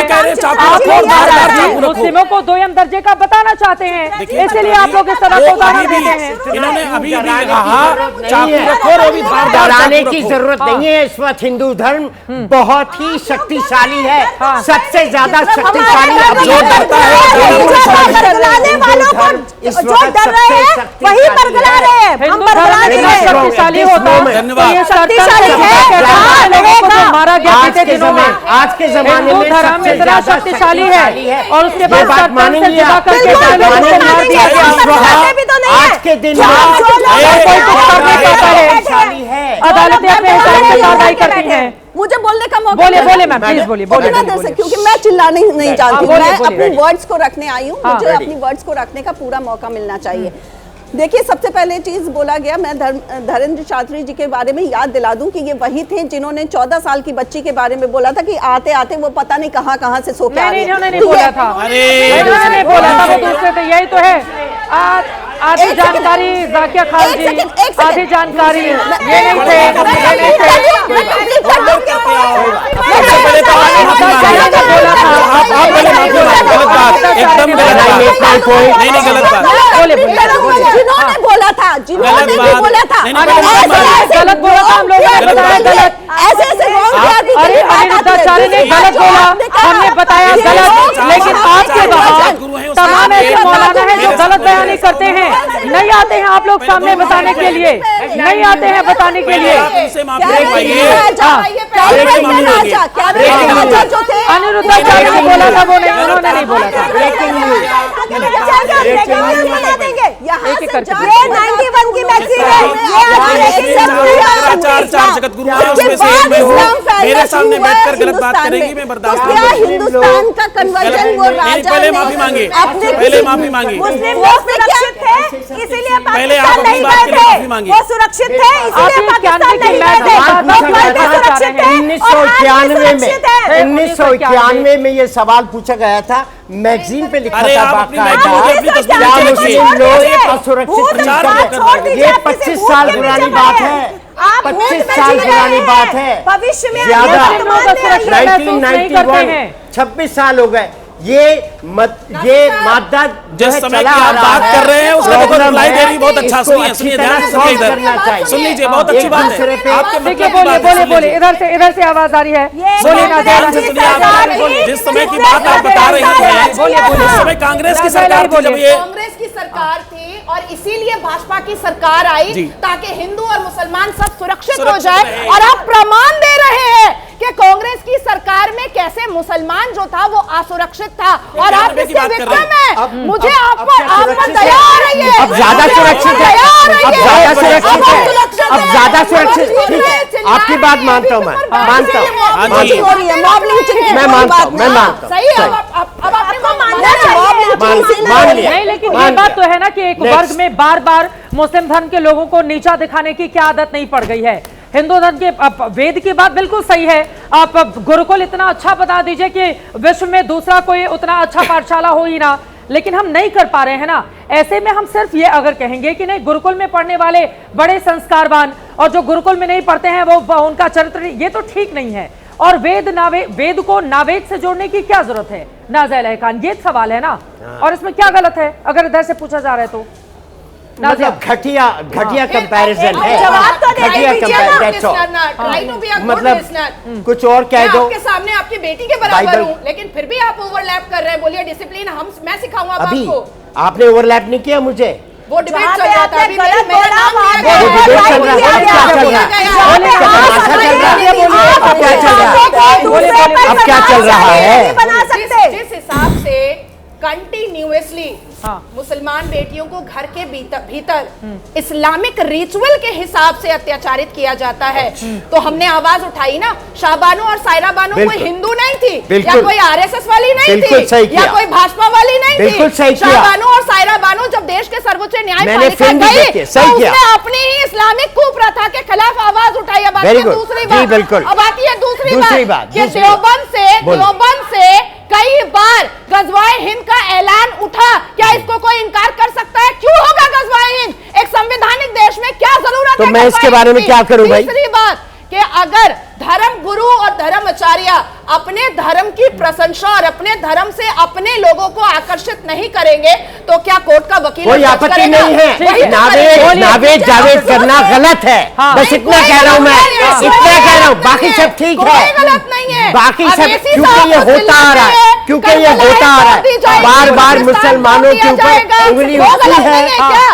कह रहे चाकू मुस्लिमों को दोयम दर्जे का बताना चाहते हैं, इसलिए आप लोग इस तरह को उदाहरण देते हैं। इन्होंने अभी भी कहा चाकू रखो और अभी डराने की जरूरत नहीं है। इस वक्त हिंदू धर्म बहुत ही शक्तिशाली है, सबसे ज्यादा शक्तिशाली। जो डर रहे हैं वही बरगला रहे हैं, हम बरगला नहीं रहे। शक्तिशाली होता है, शक्तिशाली है। ज्यादा ज्ञात थे दिनों में। आज के जमाने में धर्म इतना शक्तिशाली है और उसके बाद आज के दिन अदालतें अपने हिसाब से कार्रवाई करती हैं। मुझे बोलने का मौका बोले मैम प्लीज बोलिए क्योंकि मैं चिल्लाना नहीं जानती, मैं अपनी वर्ड्स को रखने आई हूँ, मुझे अपनी वर्ड्स को रखने का पूरा मौका मिलना चाहिए। देखिए, सबसे पहले चीज बोला गया, मैं धर्मेंद्र चौधरी जी के बारे में याद दिला दूं कि ये वही थे जिन्होंने 14 साल की बच्ची के बारे में बोला था कि आते आते वो पता नहीं कहां से सो के आ रही है। इन्होंने नहीं बोला था, इन्होंने बोला था, वो दूसरे थे। यही तो है, आधी जानकारी जाकिया खान जी, आधी जानकारी ये नहीं थे। जिन्होंने बोला था, जिन्होंने बोला था, गलत बोला था, हम लोगों ने बताया गलत। ऐसे अरे अनिरुद्धाचार्य ने गलत बोला, हमने बताया गलत। लेकिन आपके वहाँ तमाम ऐसे मौलाना हैं जो गलत बयानी करते हैं, नहीं आते हैं आप लोग सामने बताने के लिए, नहीं आते हैं बताने के लिए। अनिरुद्धाचार्य ने बोला था, वो नहीं, उन्होंने नहीं बोला था। मेरे सामने बैठकर गलत बात करेंगी, मैं बर्दाश्त नहीं करूंगी। हिंदुस्तान का कन्वर्जन वो राजा पहले माफी मांगे, पहले माफी मांगे, वो सुरक्षित थे इसीलिए पहले आप पाकिस्तान अपनी नहीं बात गए के लिए माफी थे। मांगे। वो सुरक्षित थे इसीलिए पाकिस्तान नहीं गए थे। 1991 में ये सवाल पूछा गया था, मैगजीन पे लिखा था बाकायदा, क्या मुस्लिम लोग असुरक्षित नहीं? ये 25 साल पुरानी बात है, 25 साल पुरानी बात है, भविष्य में ज्यादा 1991 26 साल हो गए। ये मादा जिस समय की आप बात कर रहे हैं उसका देखो रिप्लाई दे रही, बहुत अच्छा। सुनिए सुनिए, ध्यान से सुनिए, इधर सुन लीजिए, बहुत अच्छी बात है। देखिए, बोलिए, इधर से आवाज आ रही है, बोलिए ना, ध्यान से सुनिए आप। जिस समय की बात आप बता रही हैं, उस समय कांग्रेस की सरकार थी, जब ये कांग्रेस की सरकार थी और इसीलिए भाजपा की सरकार आई ताकि हिंदू और मुसलमान सब सुरक्षित हो जाए। और आप प्रमाण दे रहे हैं कि कांग्रेस की सरकार में कैसे मुसलमान जो था वो असुरक्षित था और आप इसके विक्टिम हैं। मुझे आप पर दया आ रही है। अब ज्यादा सुरक्षित है, अब ज्यादा सुरक्षित है, अब ज्यादा सुरक्षित। ठीक है, आपकी बात मानता हूँ, मैं मानता हूँ, मैं मानता हूँ, मैं मानता हूँ। मान लिया। नहीं, लेकिन ये बात तो है ना कि एक वर्ग में बार बार मुस्लिम धर्म के लोगों को नीचा दिखाने की क्या आदत नहीं पड़ गई है। हिंदू धर्म के वेद की बात बिल्कुल सही है। आप गुरुकुल इतना अच्छा बता दीजिए कि विश्व में दूसरा कोई उतना अच्छा पाठशाला हो ही ना, लेकिन हम नहीं कर पा रहे हैं ना। ऐसे में हम सिर्फ ये अगर कहेंगे कि नहीं, गुरुकुल में पढ़ने वाले बड़े संस्कारवान और जो गुरुकुल में नहीं पढ़ते हैं वो उनका चरित्र, ये तो ठीक नहीं है। और वेद को नावेद से जोड़ने की क्या जरूरत है नाज़िल खान, ये सवाल है ना। और इसमें क्या गलत है अगर इधर से पूछा जा रहा है तो? मतलब घटिया कंपैरिजन है, घटिया कंपैरिजन, मतलब कुछ और कह दो। आपके सामने आपकी बेटी के बराबर हूं, लेकिन फिर भी आप ओवरलैप कर रहे हैं। बोलिए डिसिप्लिन मैं सिखाऊंगा आपको। आपने ओवरलैप नहीं किया मुझे, वो डिबेट चल रहा था, अभी मेरा नाम अब क्या चल रहा है? जिस हिसाब से कंटिन्यूअसली मुसलमान बेटियों को घर के भीतर इस्लामिक रिचुअल के हिसाब से अत्याचारित किया जाता है, तो हमने आवाज उठाई ना। शाहबानो और सायरा बानो कोई हिंदू नहीं थी, या कोई आरएसएस वाली नहीं थी, या कोई भाजपा वाली नहीं थी। शाहबानो और सायरा बानो जब देश के सर्वोच्च न्यायपालिका गई तो उसने अपनी ही इस्लामिक कुप्रथा के खिलाफ आवाज उठाई। अब आती है दूसरी बात, अब आती है दूसरी बात कि देवबंद से कई बार गजवाए हिंद का ऐलान उठा। क्या इसको कोई इनकार कर सकता है? क्यों होगा गजवाए हिंद? एक संवैधानिक देश में क्या जरूरत है? तो मैं इसके बारे में क्या करूं भाई? तीसरी बात कि अगर धर्म गुरु और धर्माचार्य अपने धर्म की प्रशंसा और अपने धर्म से अपने लोगों को आकर्षित नहीं करेंगे तो क्या कोर्ट का वकील कोई आपत्ति नहीं है। नावेद जावेद करना गलत है, बस इतना कह रहा हूं मैं, इतना कह रहा हूं, बाकी सब ठीक है, गलत नहीं है, बाकी सब क्योंकि ये होता आ रहा है, क्योंकि ये होता आ रहा है, बार बार मुसलमानों के ऊपर उंगली उठती है।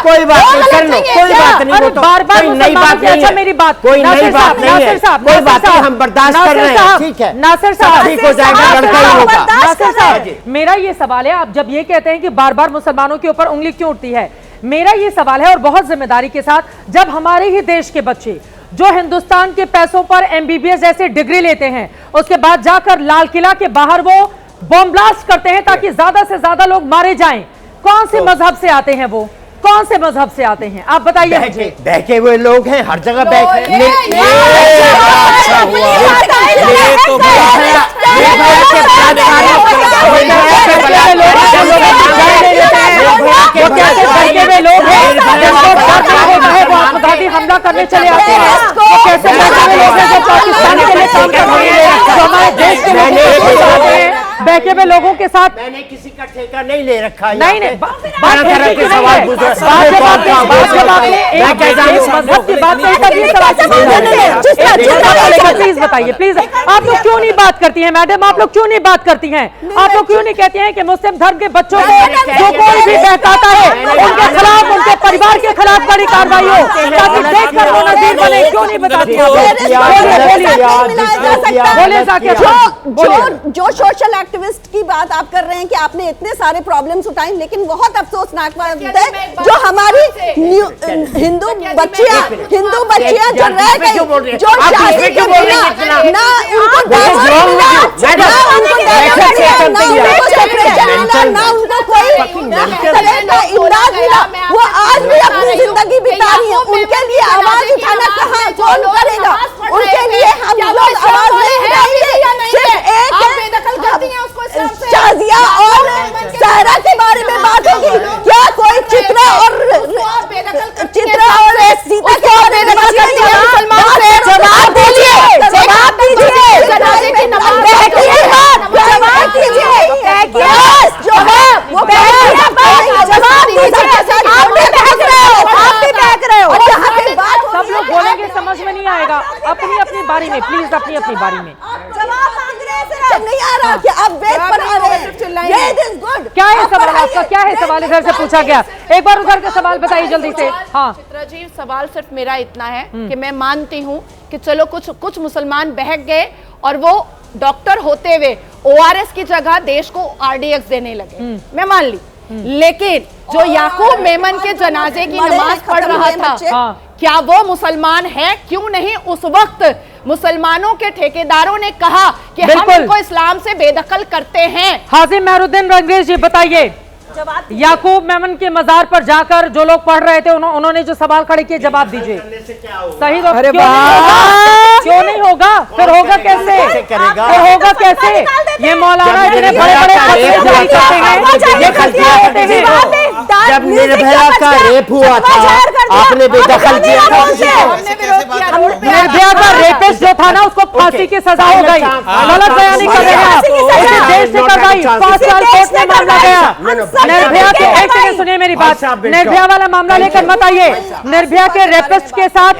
कोई बात नहीं, कर लो, कोई बात नहीं, वो तो कोई नई बात नहीं है, मेरी बात कोई नई बात नहीं है, कोई बात नहीं, हम बर्दाश्त कर रहे हैं, ठीक है, नासिर साहब ठीक हो जाएगा, लड़का ही होगा। नासिर साहब, मेरा ये सवाल है, आप जब ये कहते हैं कि बार बार मुसलमानों के ऊपर उंगली क्यों उठती है, मेरा ये सवाल है, और बहुत जिम्मेदारी के साथ, जब हमारे ही देश के बच्चे जो हिंदुस्तान के पैसों पर MBBS जैसे डिग्री लेते हैं, उसके बाद जाकर लाल किला के बाहर वो बॉम्ब ब्लास्ट करते हैं ताकि ज्यादा से ज्यादा लोग मारे जाएं, कौन से मजहब से आते हैं वो, कौन से मजहब से आते हैं, आप बताइए मुझे। बहके हुए लोग हैं, हर जगह बहके हमला करने चले आते हैं, वो कैसे लोग हैं जो पाकिस्तान के लिए काम कर रहे हैं, जो हमारे देश के लिए बहके हुए लोगों के साथ। मैंने किसी का ठेका नहीं ले रखा, नहीं नहीं, प्लीज बताइए, प्लीज आप लोग क्यों नहीं बात करती हैं मैडम, आप लोग क्यों नहीं बात करती हैं, आप लोग क्यों नहीं कहती हैं कि मुस्लिम धर्म के बच्चों को जो कोई भी बहकाता है उनके खिलाफ, उनके परिवार के खिलाफ बड़ी कार्रवाई हो, ताकि देखकर वो नज़ीर बने, क्यों नहीं बताती आप? बोलिए जाकिर, जो सोशल एक्टिविस्ट की बात आप कर रहे हैं कि आपने इतने सारे प्रॉब्लम्स उठाए, लेकिन बहुत अफसोसनाक बात है जो हमारी हिंदू बच्चियां जो रह गई, जो शादी के बिना ना उनको ना उनको कोई तरह का इमदाद मिला, वो आज भी अपनी जिंदगी बिता रही है, उनके लिए आवाज उठाना कहाँ कौन करेगा, उनके लिए हम लोग आवाज नहीं उठाएंगे। सिर्फ एक शाजिया और सहरा के बारे में बात होगी, क्या कोई चित्रा और सीता के बारे में बात करती है? जवाब दीजिए, जवाब दीजिए, जवाब कीजिए, जवाब दीजिए, आप भी बहक रहे हो, आप भी बहक रहे हो, सब लोग बोलेंगे समझ में नहीं आएगा, अपनी अपनी बारी में, प्लीज अपनी अपनी बारी में नहीं आ रहा कि आप वेट बना रहे हैं, गुड। क्या है सवाल आपका, क्या है सवाल, इधर से पूछा गया, एक बार उधर का सवाल बताइए जल्दी से। हाँ चित्रा जी, सवाल सिर्फ मेरा इतना है कि मैं मानती हूँ कि चलो कुछ मुसलमान बहक गए और वो डॉक्टर होते हुए ORS की जगह देश को RDX देने लगे, मैं मान ली, लेकिन जो याकूब मेमन के जनाजे की नमाज पढ़ रहा था, क्या वो मुसलमान है? क्यों नहीं उस वक्त मुसलमानों के ठेकेदारों ने कहा कि हम इनको इस्लाम से बेदखल करते हैं? हाजिम मेहरुद्दीन रंगरेज जी बताइए, याकूब मेमन के मजार पर जाकर जो लोग पढ़ रहे थे उन्होंने जो सवाल खड़े किए, जवाब दीजिए। सही तो क्यों नहीं होगा, फिर होगा कैसे, फिर होगा कैसे? ये मौलाना इतने बड़े बड़े जारी करते हैं, ये गलतियां होते हैं। जब निर्भया का रेप हुआ था आपने बेदखल किया था, निर्भया का रेपिस्ट जो था ना उसको फांसी की सजा हो गई, गलत बयानी कर रहे हैं आप, उसे देश से करवाई, 5 साल कोर्ट में मामला गया। निर्भया के, एक सेकंड सुनिए मेरी बात, निर्भया वाला मामला लेकर मत आइए, निर्भया के रेपिस्ट के साथ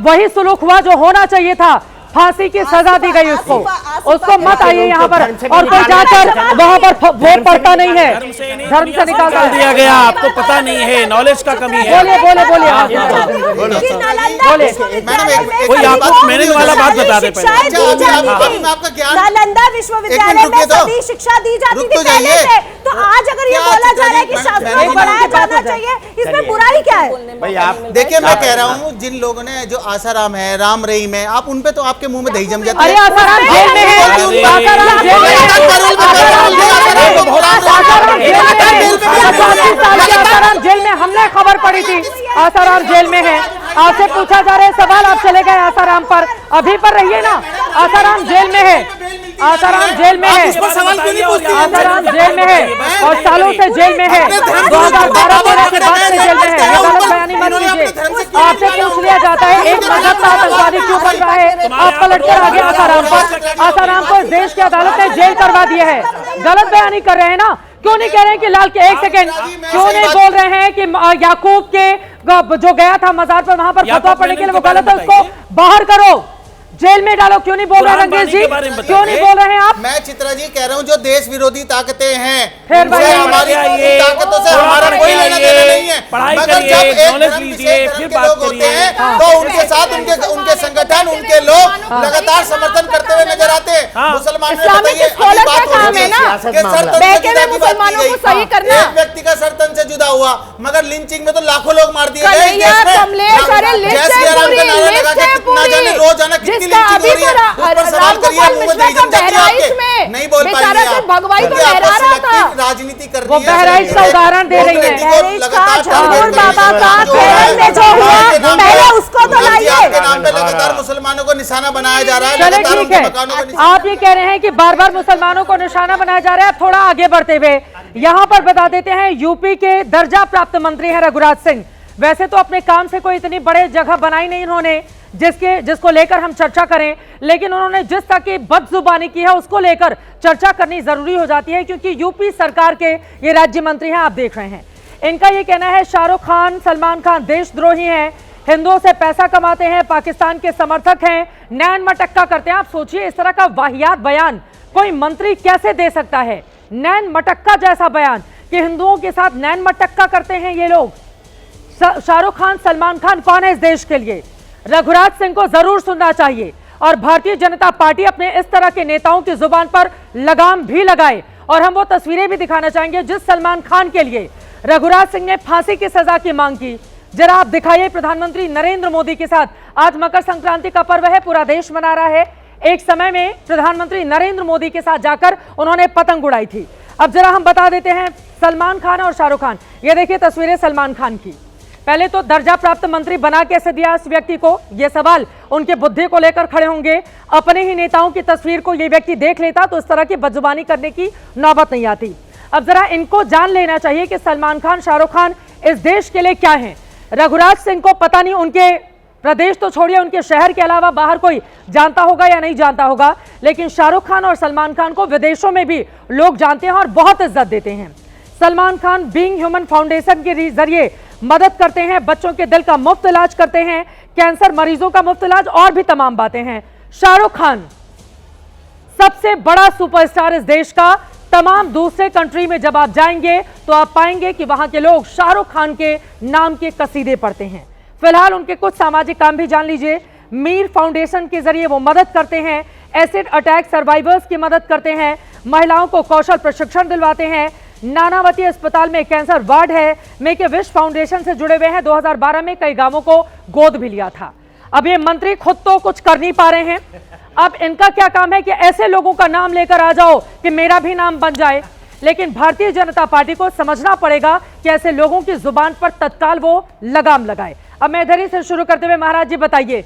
वही सुलूक हुआ जो होना चाहिए था, फांसी की सजा दी गई उसको मत आइए यहाँ पर, और कोई जाकर वहाँ पर वोट पड़ता नहीं है, धर्म से निकाल दिया गया, आपको पता नहीं है, नॉलेज का कमी है। बोले बोले बोले कोई आपको मैंने वाला बात बता दे नालंदा विश्वविद्यालय में सभी शिक्षा दी जाती थी पहले से, तो आज अगर ये बोला जा रहा है कि शास्त्रों को बढ़ाया जाना चाहिए, इसमें बुराई क्या है? भाई आप देखिए, मैं कह रहा हूँ जिन लोगों ने जो आसाराम है, राम रहीम है, आप उनपे तो आपके मुंह में दही जम जाता है। अरे आसाराम जेल में है, आसाराम जेल में है, आसाराम जेल में, हमने खबर पड़ी थी आसाराम जेल में है, आपसे पूछा जा रहा है सवाल, आप चले गए आसाराम पर, अभी पर रहिए ना, आसाराम जेल में है, आसाराम जेल में है, आसाराम जेल में है और सालों से जेल में है, 2012-13 के बाद से जेल में है, गलत बयानी मत कीजिए। आपसे पूछ लिया जाता है एक मजहब का आतंकवादी क्यों बन रहा है, आप पलट कर आगे आसाराम पर, आसाराम को इस देश की अदालत ने जेल करवा दिया है, गलत बयानी कर रहे हैं ना, क्यों नहीं कह रहे हैं कि लाल के, एक सेकेंड, क्यों नहीं बोल रहे हैं कि याकूब के जो गया था मजार पर वहां पर फतवा पढ़ने के लिए वो गलत है, उसको बाहर करो, जेल में डालो। क्यों नहीं बोल रहे रंगेश जी, क्यों नहीं बोल रहे हैं आप? मैं चित्रा जी कह रहा हूँ जो देश विरोधी ताकतें हैं फिर भाई हमारी ताकतों से हमारा कोई लेना देना नहीं है, मगर जब एक धर्म के लोग होते हैं तो उनके साथ उनके संगठन उनके लोग लगातार समर्थन करते हुए नजर आते हैं। मुसलमान एक व्यक्ति का सरतन से जुदा हुआ, मगर लिंचिंग में तो लाखों लोग मार दिए गए। रोजाना कितनी लिंचिंग हो रही है, उस पर सवाल करिए। नहीं बोल पाएंगे आप, राजनीति कर रही है। वो बहराइच का उदाहरण दे रही है। उसको तो आपके नाम पे लगातार मुसलमानों को निशाना बनाया जा रहा है। चलो ठीक है, आप ये कह रहे हैं कि बार बार मुसलमानों को निशाना बनाया जा रहा है। थोड़ा आगे बढ़ते हुए यहाँ पर बता देते हैं, यूपी के दर्जा प्राप्त मंत्री हैं रघुराज सिंह। वैसे तो अपने काम से कोई इतनी बड़े जगह बनाई नहीं इन्होंने जिसको लेकर हम चर्चा करें, लेकिन उन्होंने जिस तरह की बदजुबानी की है उसको लेकर चर्चा करनी जरूरी हो जाती है, क्योंकि यूपी सरकार के ये राज्य मंत्री हैं, आप देख रहे हैं। इनका ये कहना है शाहरुख खान सलमान खान देशद्रोही हैं, हिंदुओं से पैसा कमाते हैं, पाकिस्तान के समर्थक हैं, नैन मटक्का करते हैं। आप सोचिए इस तरह का वाहियात बयान कोई मंत्री कैसे दे सकता है? नैन मटक्का जैसा बयान कि हिंदुओं के साथ नैन मटक्का करते हैं ये लोग। शाहरुख खान सलमान खान कौन है इस देश के लिए? रघुराज सिंह को जरूर सुनना चाहिए और भारतीय जनता पार्टी अपने इस तरह के नेताओं की जुबान पर लगाम भी लगाए। और हम वो तस्वीरें भी दिखाना चाहेंगे जिस सलमान खान के लिए रघुराज सिंह ने फांसी की सजा की मांग की। जरा आप दिखाइए, प्रधानमंत्री नरेंद्र मोदी के साथ आज मकर संक्रांति का पर्व है, पूरा देश मना रहा है। एक समय में प्रधानमंत्री नरेंद्र मोदी के साथ जाकर उन्होंने पतंग उड़ाई थी। अब जरा हम बता देते हैं सलमान खान और शाहरुख खान। ये देखिए तस्वीरें सलमान खान की। पहले तो दर्जा प्राप्त मंत्री बना कैसे दिया इस व्यक्ति को, ये सवाल उनके बुद्धि को लेकर खड़े होंगे। अपने ही नेताओं की तस्वीर को ये व्यक्ति देख लेता तो इस तरह की बदजुबानी करने की नौबत नहीं आती। अब जरा इनको जान लेना चाहिए कि सलमान खान शाहरुख खान इस देश के लिए क्या है। रघुराज सिंह को पता नहीं उनके प्रदेश तो छोड़िए, उनके शहर के अलावा बाहर कोई जानता होगा या नहीं जानता होगा, लेकिन शाहरुख खान और सलमान खान को विदेशों में भी लोग जानते हैं और बहुत इज्जत देते हैं। Salman Khan being human foundation के जरिए मदद करते हैं, बच्चों के दिल का मुफ्त इलाज करते हैं, कैंसर मरीजों का मुफ्त इलाज और भी तमाम बातें हैं। शाहरुख खान सबसे बड़ा सुपरस्टार इस देश का। तमाम दूसरे कंट्री में जब आप जाएंगे तो आप पाएंगे कि वहां के लोग शाहरुख खान के नाम के कसीदे पढ़ते हैं। फिलहाल उनके कुछ सामाजिक काम भी जान लीजिए। मीर फाउंडेशन के जरिए वो मदद करते हैं, एसिड अटैक सर्वाइवर्स की मदद करते हैं, महिलाओं को कौशल प्रशिक्षण दिलवाते हैं। नानावती अस्पताल में कैंसर वार्ड है। मेक ए विश फाउंडेशन से जुड़े हुए हैं। 2012 में कई गांवों को गोद भी लिया था। अब ये मंत्री खुद तो कुछ कर नहीं पा रहे हैं, अब इनका क्या काम है कि ऐसे लोगों का नाम लेकर आ जाओ कि मेरा भी नाम बन जाए। लेकिन भारतीय जनता पार्टी को समझना पड़ेगा कि ऐसे लोगों की जुबान पर तत्काल वो लगाम लगाए। अब मैं इधर ही से शुरू करते हुए महाराज जी बताइए,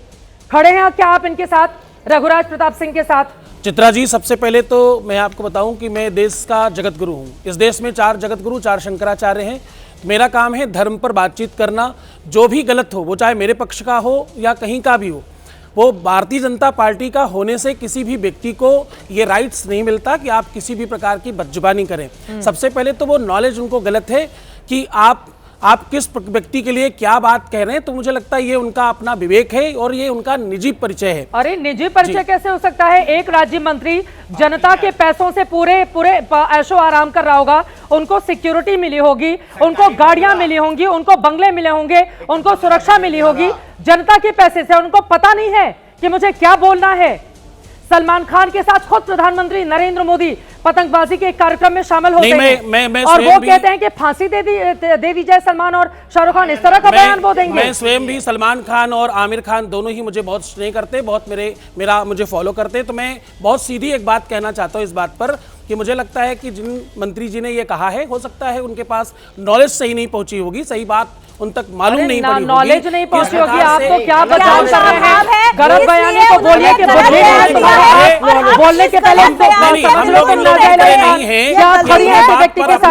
खड़े हैं क्या आप इनके साथ, रघुराज प्रताप सिंह के साथ? चित्रा जी, सबसे पहले तो मैं आपको बताऊं कि मैं देश का जगत गुरु हूं। इस देश में 4 जगत गुरु, 4 शंकराचार्य हैं। मेरा काम है धर्म पर बातचीत करना। जो भी गलत हो, वो चाहे मेरे पक्ष का हो या कहीं का भी हो, वो भारतीय जनता पार्टी का होने से किसी भी व्यक्ति को ये राइट्स नहीं मिलता कि आप किसी भी प्रकार की बदजुबानी करें। सबसे पहले तो वो नॉलेज उनको गलत है कि आप किस व्यक्ति के लिए क्या बात कह रहे हैं। तो मुझे लगता है ये उनका अपना विवेक है और ये उनका निजी परिचय है। अरे निजी परिचय कैसे हो सकता है? एक राज्य मंत्री जनता के पैसों से पूरे ऐशो आराम कर रहा होगा, उनको सिक्योरिटी मिली होगी, उनको गाड़ियां मिली होंगी, उनको बंगले मिले होंगे, उनको सुरक्षा मिली होगी जनता के पैसे से। उनको पता नहीं है कि मुझे क्या बोलना है। सलमान खान के साथ खुद प्रधानमंत्री नरेंद्र मोदी पतंगबाजी के कार्यक्रम में शामिल होते हैं और वो कहते हैं कि फांसी दे दी जाए सलमान और शाहरुख खान। इस तरह का बयान वो देंगे। मैं स्वयं भी सलमान खान और आमिर खान दोनों ही मुझे बहुत स्नेह करते, बहुत मुझे फॉलो करते। तो मैं बहुत सीधी एक बात कहना चाहता हूँ इस बात पर कि मुझे लगता है कि जिन मंत्री जी ने ये कहा है, हो सकता है उनके पास नॉलेज सही नहीं पहुंची होगी, सही बात उन तक मालूम नहीं पड़ी होगी, नॉलेज नहीं पहुंची होगी। आप तो क्या बचाव कर रहे हैं? गलत बयानी को बोलिए कि बोलने के पहले हम लोग नहीं है,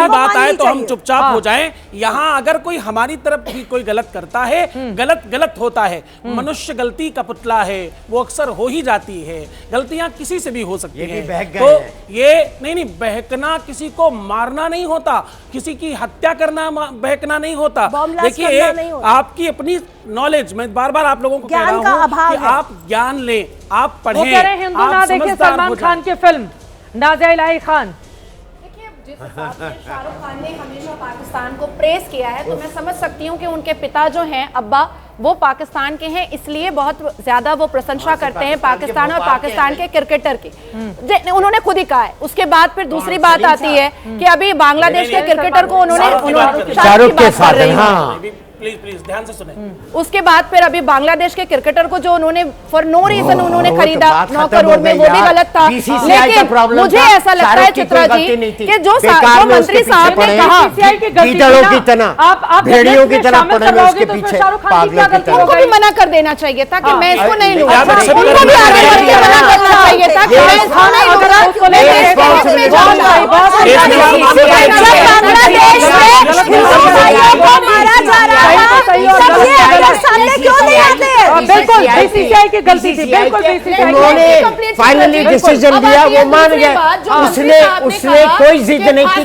बात आए तो हम चुपचाप हो जाएं। यहाँ अगर कोई हमारी तरफ भी कोई गलत करता है, गलत होता है। मनुष्य गलती का पुतला है, वो अक्सर हो ही जाती है। गलतियां किसी से भी हो सकती हैं। तो ये नहीं नहीं, बहकना किसी को मारना नहीं होता, किसी की हत्या करना बहकना नहीं होता। देखिए आपकी अपनी नॉलेज, मैं बार बार आप लोगों को कह रहा हूं कि आप ज्ञान लें, आप पढ़ें। वो कह रहे हैं हिंदू ना देखें सलमान खान की फिल्म नाज़िया इलाही खान। जिस हिसाब से शाहरुख खान ने हमेशा पाकिस्तान को प्रेस किया है, तो मैं समझ सकती हूँ कि उनके पिता जो हैं अब्बा, वो पाकिस्तान के हैं, इसलिए बहुत ज्यादा वो प्रशंसा करते हैं पाकिस्तान और पाकिस्तान के क्रिकेटर की। उन्होंने खुद ही कहा है। उसके बाद फिर दूसरी बात आती है कि अभी बांग्लादेश के क्रिकेटर को उन्होंने शाहरुख के साथ, प्लीज प्लीज ध्यान से सुने। उसके बाद फिर अभी बांग्लादेश के क्रिकेटर को जो उन्होंने फॉर नो रीजन उन्होंने खरीदा 9 करोड़ में, वो भी गलत था। लेकिन मुझे ऐसा लगता है चित्रा जी कि जो मंत्री साहब ने कहा भेड़ियों की तरह पड़े हुए उसके पीछे, उनको भी मना कर देना चाहिए था कि मैं इसको नहीं लूंगा, उनको भी आगे बढ़ के मना करना चाहिए था कि मैं इसको नहीं लूंगा। बिल्कुल बीसीसीआई की गलती थी, बिल्कुल उन्होंने फाइनली डिसीजन दिया, वो मान गए। उसने कोई जिद नहीं की।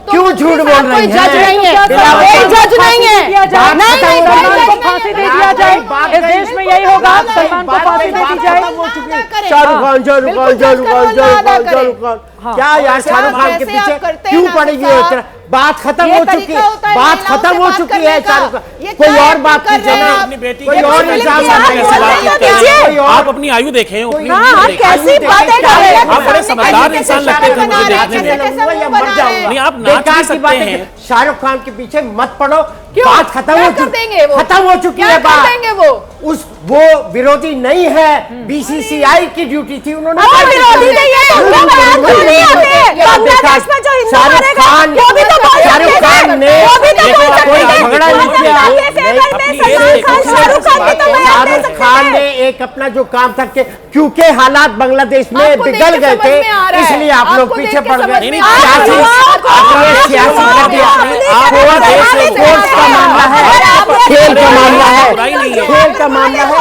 क्यों झूठ बोल रही है? जज नहीं है, जज नहीं है। सलमान को फांसी दे दिया जाए, इस देश में यही होगा, सलमान को फांसी दे दी जाए। शाहरुख खान क्या यार, शाहरुख खान के पीछे क्यों पड़ेगी? बात खत्म हो चुकी है, बात खत्म हो चुकी है। शाहरुख खान कोई और बात कीजिए ना, अपनी बेटी कोई और आप अपनी आयु देखें, कैसी बातें कर रहे हैं? आप बड़े समझदार इंसान लगते थे मुझे देखने में। नहीं, आप नाच भी सकते हैं। शाहरुख खान के पीछे मत पड़ो, बात खत्म हो चुकी है बात। वो विरोधी नहीं है, बीसीसीआई की ड्यूटी थी, उन्होंने शाहरुख खान ने कोई झगड़ा नहीं किया। शाहरुख खान ने एक अपना जो काम था, क्योंकि हालात बांग्लादेश में बिगड़ गए थे, इसलिए आप लोग पीछे पड़ गए। सियासी कर दिया। स्पोर्ट्स का मामला है, खेल का मामला है, खेल का मामला है।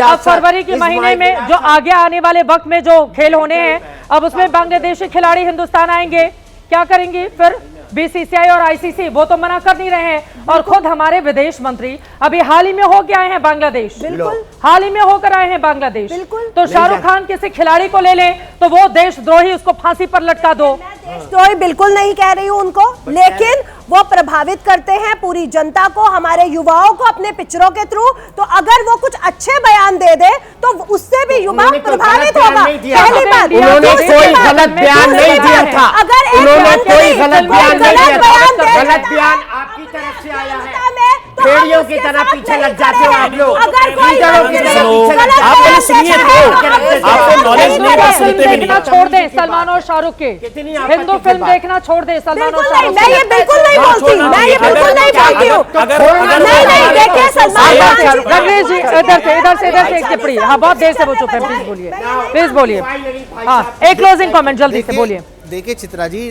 अब फरवरी के महीने में जो आगे आने वाले वक्त में जो खेल होने हैं, अब उसमें बांग्लादेशी खिलाड़ी हिंदुस्तान आएंगे, क्या करेंगे फिर? बीसीसीआई और आईसीसी वो तो मना कर नहीं रहे हैं, और खुद हमारे विदेश मंत्री अभी हाल ही में होकर आए हैं बांग्लादेश। बिल्कुल हाल ही में होकर आए हैं बांग्लादेश। बिल्कुल। तो शाहरुख खान किसी खिलाड़ी को ले लें तो वो देशद्रोही, उसको फांसी पर लटका दो। देशद्रोही बिल्कुल नहीं कह रही हूं उनको, लेकिन वो प्रभावित करते हैं पूरी जनता को, हमारे युवाओं को अपने पिक्चरों के थ्रू। तो अगर वो कुछ अच्छे बयान दे दे तो उससे भी युवा प्रभावित होगा। पहली बात, उन्होंने कोई गलत बयान नहीं दिया था। अगर उन्होंने कोई गलत बयान नहीं दिया था। गलत बयान आपकी तरफ से आया है। भेड़ियों की तरह पीछे लग जाते हो आप लोग। आप सुनिए, आपको नॉलेज नहीं है, सुनते भी नहीं। छोड़ दें सलमान और शाहरुख के, हिंदू फिल्म देखना छोड़ दें सलमान और शाहरुख। मैं ये बिल्कुल नहीं बोलती, मैं ये बिल्कुल नहीं बोलती हूँ। नहीं देखिए सलमान। रंगरेज जी इधर से एक टिप्पणी। हाँ, बहुत देर से वो चुप है, प्लीज बोलिए। हाँ, एक क्लोजिंग कमेंट जल्दी से बोलिए। देखिए चित्रा जी,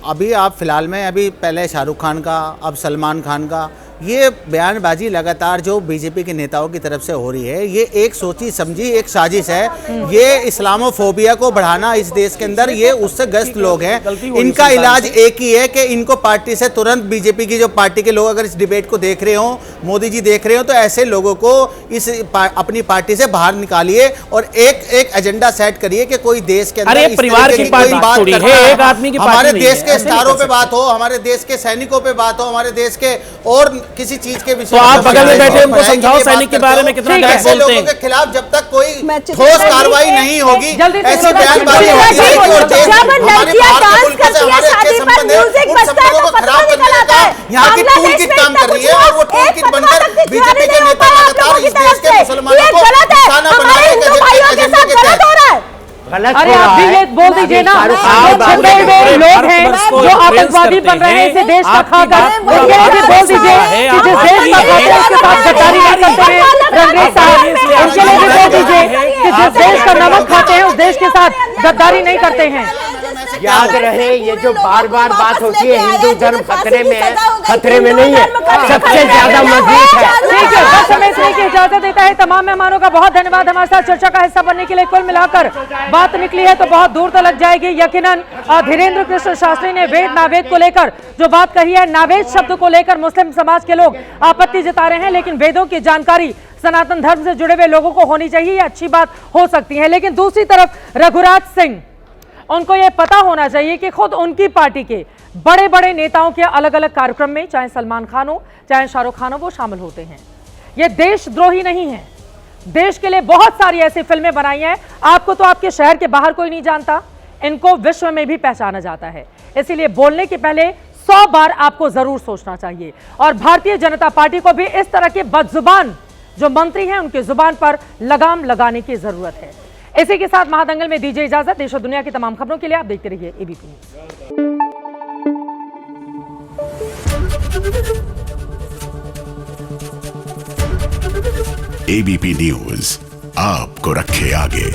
अभी आप फिलहाल में अभी पहले शाहरुख खान का, अब सलमान खान का, ये बयानबाजी लगातार जो बीजेपी के नेताओं की तरफ से हो रही है, ये एक सोची समझी एक साजिश है। ये इस्लामोफोबिया को बढ़ाना इस देश के अंदर, ये उससे ग्रस्त लोग हैं। इनका इलाज एक ही है कि इनको पार्टी से तुरंत, बीजेपी की जो पार्टी के लोग अगर इस डिबेट को देख रहे हो, मोदी जी देख रहे हो, तो ऐसे लोगों को इस अपनी पार्टी से बाहर निकालिए और एक एजेंडा सेट करिए कि कोई देश के अंदर परिवार की कोई बात है, एक आदमी की हमारे देश के स्टारों पे बात हो, हमारे देश के सैनिकों पे बात हो, हमारे देश के और किसी चीज के विषय। तो आप बगल में बैठे उनको समझाओ सैनिक के बारे में कितना गलत बोलते हैं। लोगों के खिलाफ जब तक कोई ठोस कार्रवाई नहीं होगी, ऐसी बयानबाजी होगी और देश हमारे भारत मुल्क से हमारे अच्छे संबंध है, उन संबंधों को खराब करने का यहाँ की टूल किट काम कर रही है। और वो टूल किट बनकर बीजेपी के नेता लगातार इस देश के मुसलमानों को निशाना बना रहे हैं एजेंडे के तहत। अरे आप भी ये बोल दीजिए ना, जो छुपे हुए लोग हैं जो आतंकवादी बन रहे हैं इसे देश का खाकर, उनके लिए भी बोल दीजिए कि जिस देश का खाते हैं उसके साथ गद्दारी नहीं करते हैं रंगरेज साहब। उनके लिए भी बोल दीजिए कि जिस देश का नमक खाते हैं उस देश के साथ गद्दारी नहीं करते हैं। याद रहे, ये जो बार बार बात होती है हिंदू धर्म खतरे में है, खतरे में नहीं है, सबसे ज्यादा मजबूत है। ठीक है, बस हमें इसलिए की इजाजत देता है। तमाम मेहमानों का बहुत धन्यवाद हमारे साथ चर्चा का हिस्सा बनने के लिए। कुल मिलाकर बात निकली है तो बहुत दूर तक जाएगी। यकीनन धीरेन्द्र कृष्ण शास्त्री ने वेद नावेद को लेकर जो बात कही है, नावेद शब्द को लेकर मुस्लिम समाज के लोग आपत्ति जता रहे हैं, लेकिन वेदों की जानकारी सनातन धर्म से जुड़े हुए लोगों को होनी चाहिए, ये अच्छी बात हो सकती है। लेकिन दूसरी तरफ रघुराज सिंह, उनको ये पता होना चाहिए कि खुद उनकी पार्टी के बड़े बड़े नेताओं के अलग अलग कार्यक्रम में चाहे सलमान खान हो चाहे शाहरुख खान हो वो शामिल होते हैं। ये देशद्रोही नहीं है, देश के लिए बहुत सारी ऐसी फिल्में बनाई हैं। आपको तो आपके शहर के बाहर कोई नहीं जानता, इनको विश्व में भी पहचाना जाता है। इसीलिए बोलने के पहले 100 बार आपको जरूर सोचना चाहिए। और भारतीय जनता पार्टी को भी इस तरह के बदजुबान जो मंत्री हैं उनके जुबान पर लगाम लगाने की जरूरत है। इसी के साथ महादंगल में दीजिए इजाजत। देश और दुनिया की तमाम खबरों के लिए आप देखते रहिए एबीपी न्यूज। एबीपी न्यूज आपको रखे आगे।